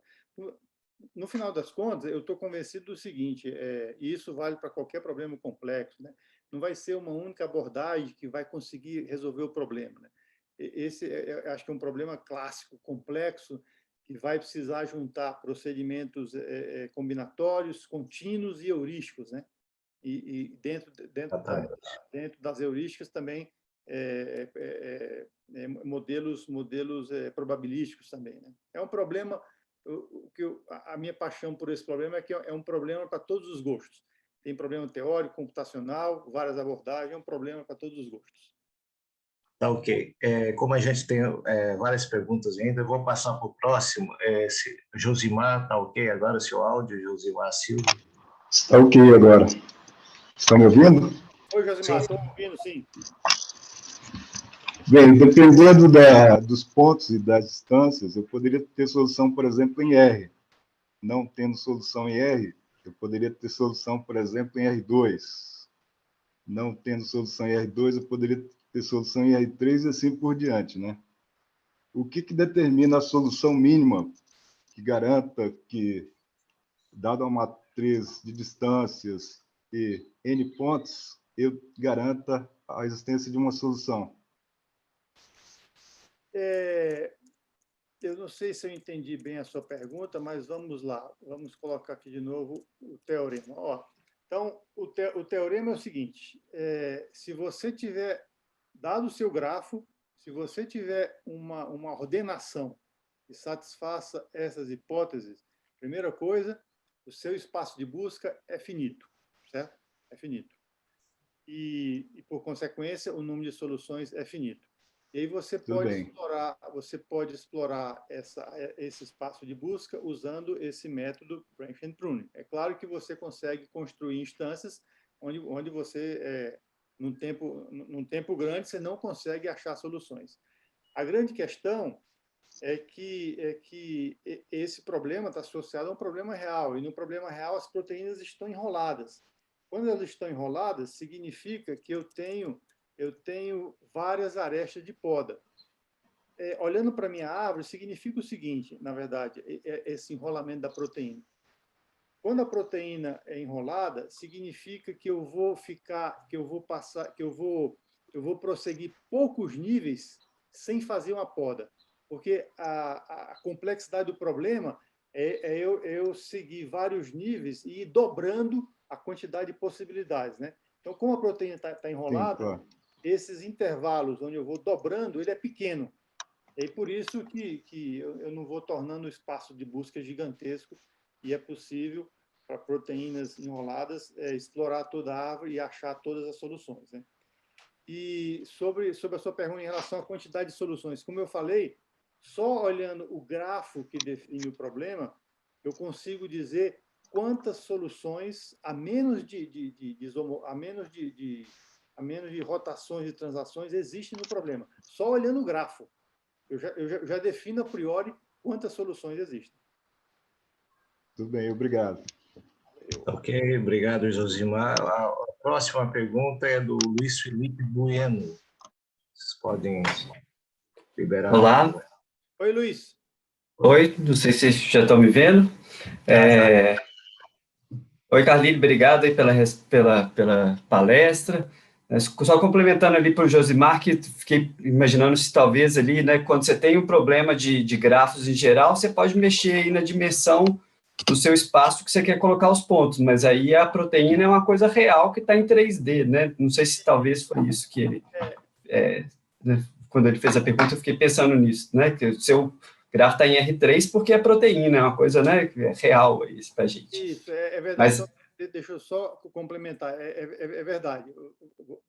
No final das contas, eu estou convencido do seguinte, e isso vale para qualquer problema complexo, né? Não vai ser uma única abordagem que vai conseguir resolver o problema, né? Esse, acho que é um problema clássico, complexo, que vai precisar juntar procedimentos combinatórios, contínuos e heurísticos, né? E dentro das heurísticas também modelos probabilísticos também, né? É um problema, a minha paixão por esse problema é que é um problema para todos os gostos. Tem problema teórico, computacional, várias abordagens, é um problema para todos os gostos. Tá ok. Como a gente tem várias perguntas ainda, eu vou passar para o próximo. Josimar, tá ok agora o seu áudio, Josimar Silva? Está ok agora. Estão me ouvindo? Oi, Josimar, estou ouvindo, sim. Bem, dependendo dos pontos e das distâncias, eu poderia ter solução, por exemplo, em R. Não tendo solução em R, eu poderia ter solução, por exemplo, em R2. Não tendo solução em R2, eu poderia ter solução em R3 e assim por diante, né? O que determina a solução mínima que garanta que, dada uma matriz de distâncias e N pontos, eu garanta a existência de uma solução? Eu não sei se eu entendi bem a sua pergunta, mas vamos lá. Vamos colocar aqui de novo o teorema. Então, o teorema é o seguinte, se você tiver, dado o seu grafo, se você tiver uma ordenação que satisfaça essas hipóteses, primeira coisa, o seu espaço de busca é finito, certo? É finito. E por consequência, o número de soluções é finito. E aí você pode explorar esse espaço de busca usando esse método Branch and Prune. É claro que você consegue construir instâncias onde você, num tempo grande, você não consegue achar soluções. A grande questão é que esse problema está associado a um problema real, e no problema real as proteínas estão enroladas. Quando elas estão enroladas, significa que eu tenho várias arestas de poda. Olhando para a minha árvore, significa o seguinte, na verdade, esse enrolamento da proteína. Quando a proteína é enrolada, significa que eu vou prosseguir poucos níveis sem fazer uma poda. Porque a complexidade do problema é eu seguir vários níveis e ir dobrando a quantidade de possibilidades, né? Então, como a proteína está enrolada, sim, claro, esses intervalos onde eu vou dobrando, ele é pequeno. E por isso que eu não vou tornando o espaço de busca gigantesco, e é possível, para proteínas enroladas, explorar toda a árvore e achar todas as soluções, né? E sobre a sua pergunta em relação à quantidade de soluções, como eu falei, só olhando o grafo que define o problema, eu consigo dizer quantas soluções, a menos de rotações e transações, existem no problema. Só olhando o grafo. Eu já defino a priori quantas soluções existem. Tudo bem, obrigado. Ok, obrigado, Josimar. A próxima pergunta é do Luiz Felipe Bueno. Vocês podem liberar. Olá. Oi, Luiz. Oi, não sei se vocês já estão me vendo. Oi, Carlinhos, obrigado aí pela palestra. Só complementando ali para o Josimar, que fiquei imaginando se talvez ali, né, quando você tem um problema de grafos em geral, você pode mexer aí na dimensão do seu espaço que você quer colocar os pontos, mas aí a proteína é uma coisa real que está em 3D, né? Não sei se talvez foi isso que ele... né, quando ele fez a pergunta, eu fiquei pensando nisso, né? Que o seu grafo está em R3 porque é proteína, é uma coisa, né, real isso para a gente. Isso, é verdade. Mas... Então, deixa eu só complementar. É verdade.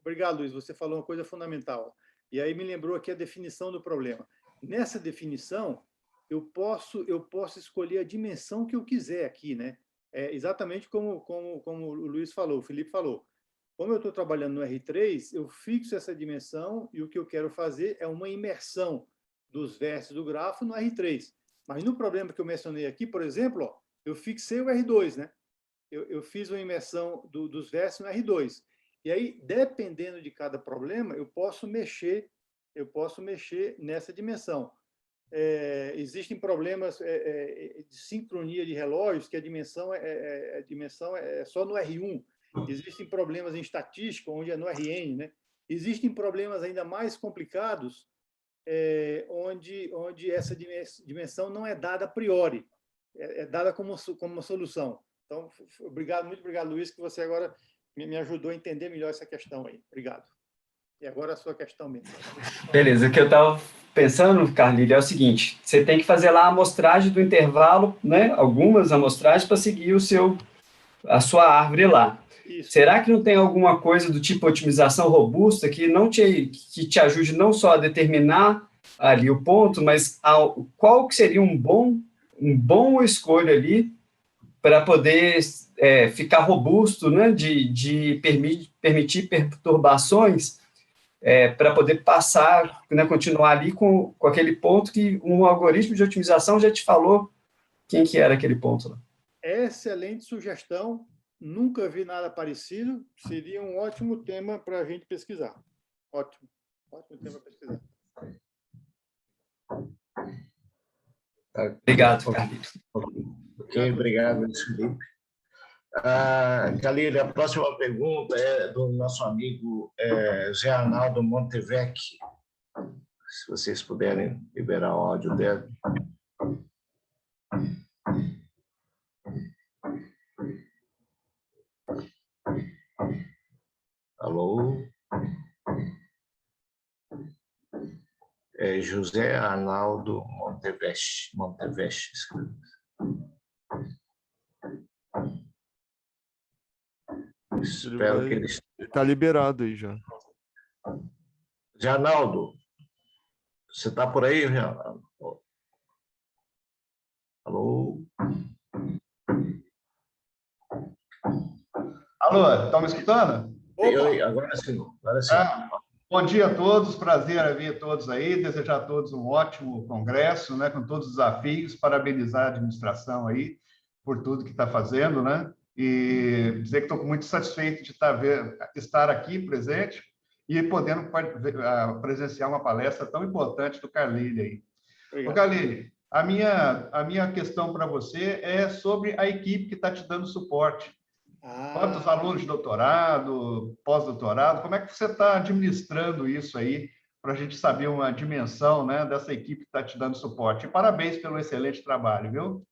Obrigado, Luiz. Você falou uma coisa fundamental. E aí me lembrou aqui a definição do problema. Nessa definição, eu posso escolher a dimensão que eu quiser aqui, né? Exatamente como o Luiz falou, o Felipe falou. Como eu estou trabalhando no R3, eu fixo essa dimensão e o que eu quero fazer é uma imersão dos vértices do grafo no R3. Mas no problema que eu mencionei aqui, por exemplo, ó, eu fixei o R2, né? Eu fiz uma imersão dos vértices no R2. E aí, dependendo de cada problema, eu posso mexer nessa dimensão. Existem problemas de sincronia de relógios, que a dimensão é só no R1. Existem problemas em estatística, onde é no RN, né? Existem problemas ainda mais complicados, onde essa dimensão não é dada a priori, é dada como uma solução. Então, muito obrigado, Luiz, que você agora me ajudou a entender melhor essa questão aí. Obrigado. E agora a sua questão mesmo. Beleza, o que eu estava pensando, Carlílio, é o seguinte, você tem que fazer lá a amostragem do intervalo, né? Algumas amostragens para seguir a sua árvore lá. Isso. Será que não tem alguma coisa do tipo otimização robusta que te ajude não só a determinar ali o ponto, mas qual que seria um bom escolha ali para poder ficar robusto, né, de permitir perturbações para poder passar, né, continuar ali com aquele ponto que um algoritmo de otimização já te falou quem que era aquele ponto lá. Excelente sugestão. Nunca vi nada parecido. Seria um ótimo tema para a gente pesquisar. Ótimo. Ótimo tema para pesquisar. Obrigado, Carlito. Ok, obrigado, Felipe. Galilei, a próxima pergunta é do nosso amigo Zé Arnaldo Montevecchi. Se vocês puderem liberar o áudio dele. Alô? José Arnaldo Montevecchi. Espero que ele está liberado aí já. Zé Arnaldo, você está por aí, Zé Arnaldo? Alô? Alô, estão me escutando? Oi, agora sim. Bom dia a todos, prazer ver todos aí, desejar a todos um ótimo congresso, né, com todos os desafios, parabenizar a administração aí por tudo que está fazendo, né, e dizer que estou muito satisfeito de estar aqui presente e podendo presenciar uma palestra tão importante do Carlílio aí. Ô, Carlílio, a minha questão para você é sobre a equipe que está te dando suporte. Quantos alunos de doutorado, pós-doutorado, como é que você está administrando isso aí para a gente saber uma dimensão, né, dessa equipe que está te dando suporte? E parabéns pelo excelente trabalho, viu?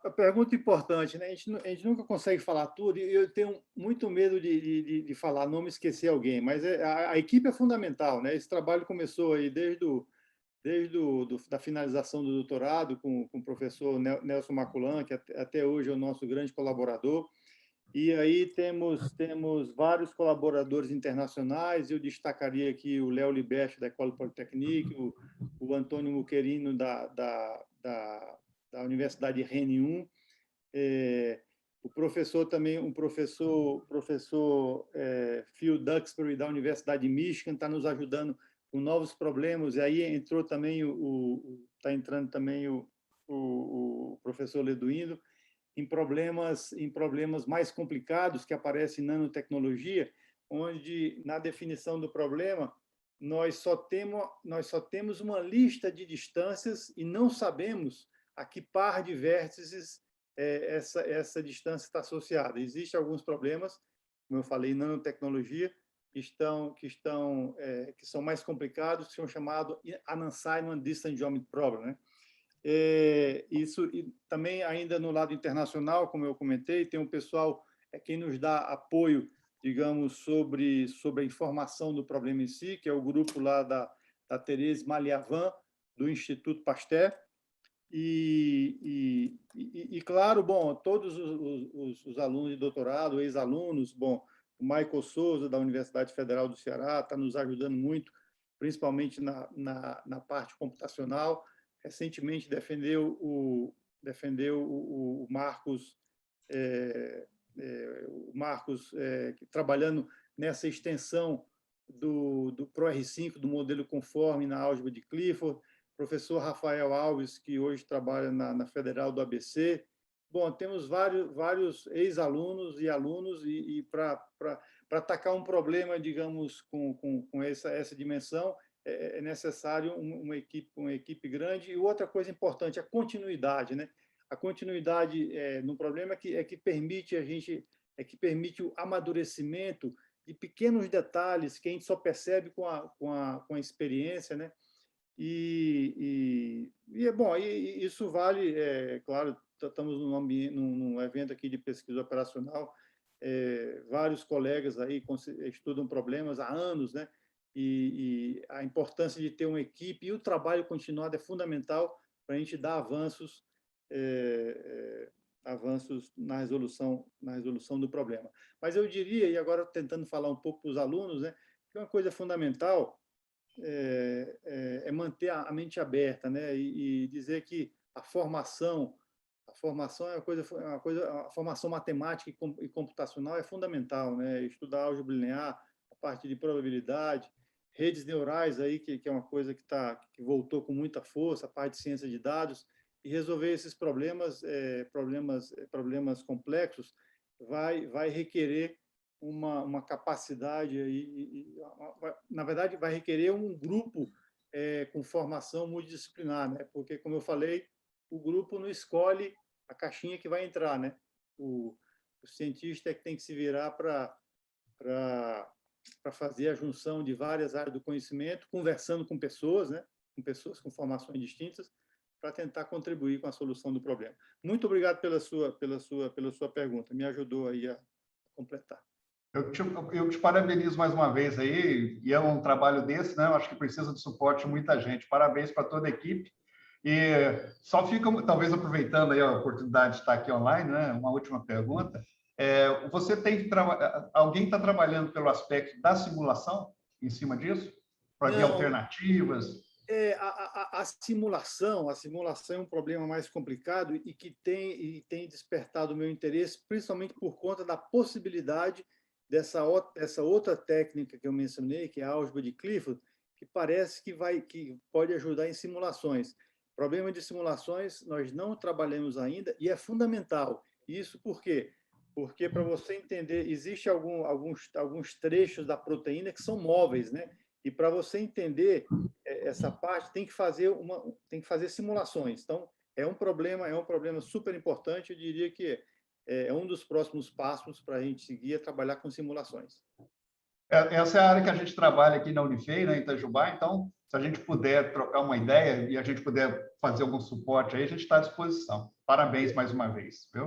A pergunta importante, né? A gente nunca consegue falar tudo e eu tenho muito medo de falar, não me esquecer alguém, mas a equipe é fundamental, né? Esse trabalho começou aí desde da finalização do doutorado com o professor Nelson Maculan, que até hoje é o nosso grande colaborador. E aí temos vários colaboradores internacionais. Eu destacaria aqui o Léo Liberti, da École Polytechnique, o Antônio Muquerino, da Universidade Rennes 1, o professor também, professor Phil Duxbury, da Universidade de Michigan, está nos ajudando com novos problemas. E aí entrou também está entrando também o professor Leduindo em problemas mais complicados que aparecem em nanotecnologia, onde na definição do problema nós só temos uma lista de distâncias e não sabemos a que par de vértices essa distância está associada. Existem alguns problemas como eu falei, nanotecnologia, que são mais complicados, que são chamados Unassignment Distance Geometry Problem, né? Isso, e também ainda no lado internacional, como eu comentei, tem um pessoal quem nos dá apoio, digamos, sobre a informação do problema em si, que é o grupo lá da Thérèse Maliavan, do Instituto Pasteur. E claro, bom, todos os alunos de doutorado, ex-alunos, bom, o Michael Souza, da Universidade Federal do Ceará, está nos ajudando muito, principalmente na parte computacional. Recentemente defendeu o Marcos, trabalhando nessa extensão do ProR5, do modelo conforme na álgebra de Clifford. Professor Rafael Alves, que hoje trabalha na Federal do ABC. Bom, temos vários ex-alunos e alunos, e para atacar um problema, digamos, com essa dimensão, é necessário uma equipe grande. E outra coisa importante, a continuidade, né? A continuidade no problema que permite permite o amadurecimento de pequenos detalhes que a gente só percebe com a experiência, né? Bom, isso vale, claro, estamos num evento aqui de pesquisa operacional, vários colegas aí estudam problemas há anos, né? E a importância de ter uma equipe e o trabalho continuado é fundamental para a gente dar avanços na resolução do problema. Mas eu diria, e agora tentando falar um pouco para os alunos, né, que uma coisa fundamental é manter a mente aberta, né, e dizer que a formação é uma coisa, a formação matemática e computacional é fundamental, né? Estudar álgebra linear, a parte de probabilidade, redes neurais aí que é uma coisa que voltou com muita força, a parte de ciência de dados, e resolver esses problemas complexos vai requerer uma capacidade aí, na verdade vai requerer um grupo com formação multidisciplinar, né? Porque, como eu falei, o grupo não escolhe a caixinha que vai entrar, né? O cientista é que tem que se virar para fazer a junção de várias áreas do conhecimento, conversando com pessoas, né? Com pessoas com formações distintas, para tentar contribuir com a solução do problema. Muito obrigado pela sua pergunta, me ajudou aí a completar. Eu te parabenizo mais uma vez aí, e é um trabalho desse, né? Eu acho que precisa de suporte de muita gente. Parabéns para toda a equipe. E só fica, talvez aproveitando aí a oportunidade de estar aqui online, né? Uma última pergunta. Você alguém está trabalhando pelo aspecto da simulação em cima disso? Para ver alternativas? A simulação é um problema mais complicado e que tem despertado o meu interesse, principalmente por conta da possibilidade dessa outra técnica que eu mencionei, que é a álgebra de Clifford, que parece que pode ajudar em simulações. Problema de simulações nós não trabalhamos ainda e é fundamental. Isso por quê? Porque, para você entender, existem alguns trechos da proteína que são móveis, né? E para você entender essa parte, tem que fazer simulações. Então, é um problema super importante. Eu diria que é um dos próximos passos para a gente seguir a trabalhar com simulações. Essa é a área que a gente trabalha aqui na Unifei, né, em Itajubá. Então, se a gente puder trocar uma ideia e a gente puder fazer algum suporte aí, a gente está à disposição. Parabéns mais uma vez. Viu?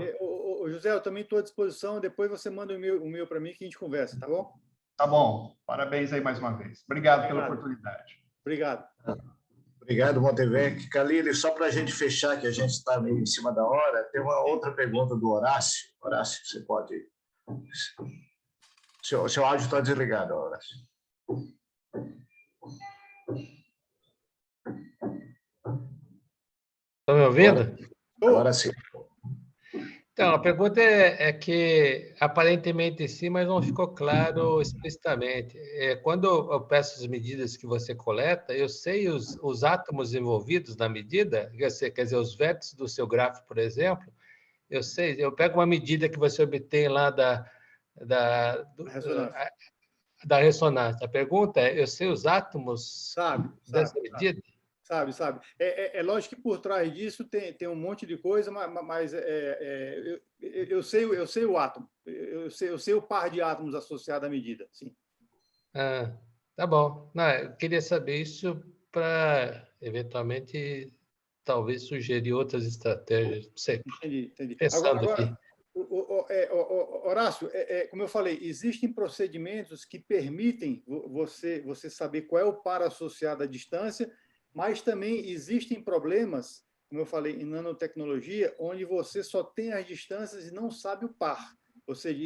José, eu também estou à disposição. Depois você manda o e-mail para mim que a gente conversa, tá bom? Tá bom. Parabéns aí mais uma vez. Obrigado pela oportunidade. Obrigado. Obrigado, Montevec. Khalil, só para a gente fechar, que a gente está meio em cima da hora, tem uma outra pergunta do Horácio. Horácio, você pode... Seu áudio está desligado, Horácio. Estão me ouvindo? Agora sim. Então, a pergunta é que, aparentemente sim, mas não ficou claro explicitamente. Quando eu peço as medidas que você coleta, eu sei os átomos envolvidos na medida, quer dizer, os vértices do seu grafo, por exemplo, eu sei, eu pego uma medida que você obtém lá da ressonância. A pergunta é, eu sei os átomos dessa medida? sabe? É lógico que por trás disso tem um monte de coisa, mas eu sei o átomo, eu sei o par de átomos associado à medida, sim. Ah, tá bom. Não, eu queria saber isso para, eventualmente, talvez sugerir outras estratégias. Não sei, Entendi. pensando Agora, aqui. Horácio, como eu falei, existem procedimentos que permitem você saber qual é o par associado à distância, mas também existem problemas, como eu falei, em nanotecnologia, onde você só tem as distâncias e não sabe o par. Ou seja,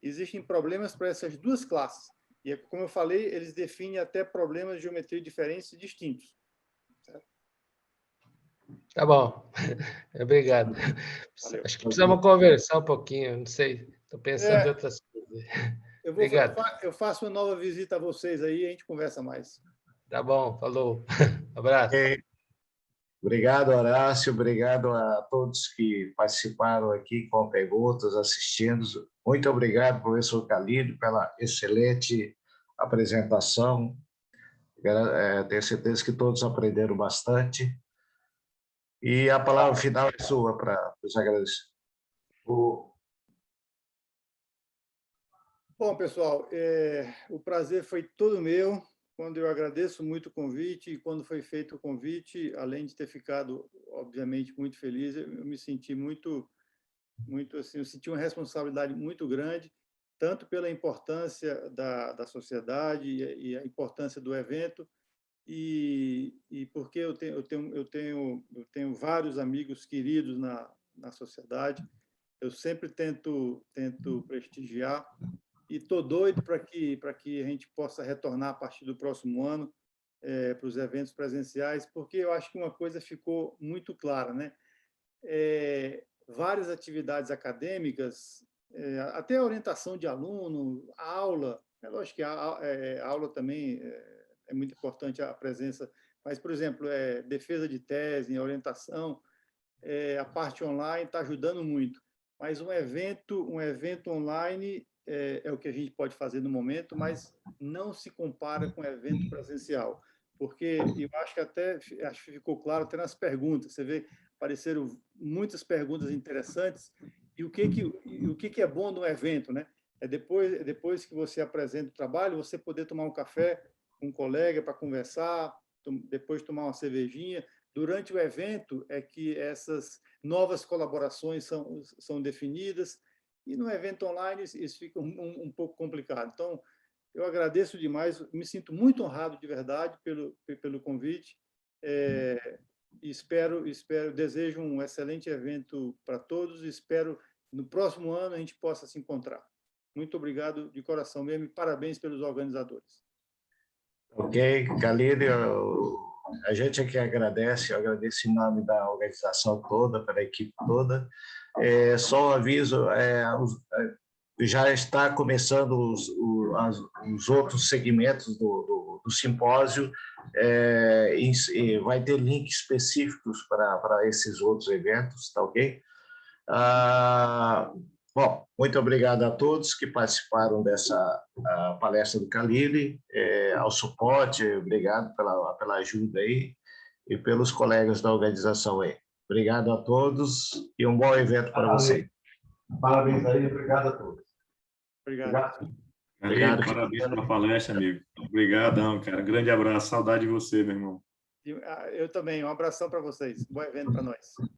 existem problemas para essas duas classes. E, como eu falei, eles definem até problemas de geometria diferentes e distintos. Tá bom. Obrigado. Valeu. Acho que precisamos conversar um pouquinho, não sei. Estou pensando em outras coisas. Obrigado. Eu faço uma nova visita a vocês aí e a gente conversa mais. Tá bom, falou. Abraço. Ok. Obrigado, Horácio. Obrigado a todos que participaram aqui com perguntas, assistindo. Muito obrigado, professor Calídio, pela excelente apresentação. Tenho certeza que todos aprenderam bastante. E a palavra final é sua para os agradecimentos. Bom, pessoal, o prazer foi todo meu. Quando eu agradeço muito o convite, e quando foi feito o convite, além de ter ficado, obviamente, muito feliz, eu me senti muito assim, eu senti uma responsabilidade muito grande, tanto pela importância da sociedade e a importância do evento, e porque eu tenho vários amigos queridos na sociedade. Eu sempre tento prestigiar, e estou doido para que a gente possa retornar a partir do próximo ano para os eventos presenciais, porque eu acho que uma coisa ficou muito clara, né? Várias atividades acadêmicas, até a orientação de aluno, a aula, é lógico que a aula também é muito importante a presença, mas, por exemplo, defesa de tese, orientação, a parte online está ajudando muito. Mas um evento online é o que a gente pode fazer no momento, mas não se compara com o evento presencial, porque eu acho que ficou claro até nas perguntas. Você vê, apareceram muitas perguntas interessantes. E o que é bom no evento, né? Depois que você apresenta o trabalho, você poder tomar um café com um colega para conversar, depois tomar uma cervejinha. Durante o evento é que essas novas colaborações são definidas, e no evento online isso fica um pouco complicado. Então, eu agradeço demais, me sinto muito honrado de verdade pelo convite, desejo um excelente evento para todos, e espero no próximo ano a gente possa se encontrar. Muito obrigado de coração mesmo, e parabéns pelos organizadores. Ok, Calírio, a gente aqui agradece, eu agradeço em nome da organização toda, pela equipe toda. Só um aviso, já está começando os outros segmentos do simpósio, e vai ter links específicos para esses outros eventos, tá ok? Bom, muito obrigado a todos que participaram dessa palestra do Calili, ao suporte, obrigado pela ajuda aí, e pelos colegas da organização aí. Obrigado a todos e um bom evento para vocês. Parabéns aí, obrigado a todos. Obrigado. Obrigado, parabéns pela palestra, amigo. Obrigadão, cara. Grande abraço, saudade de você, meu irmão. Eu também, um abração para vocês. Bom evento para nós.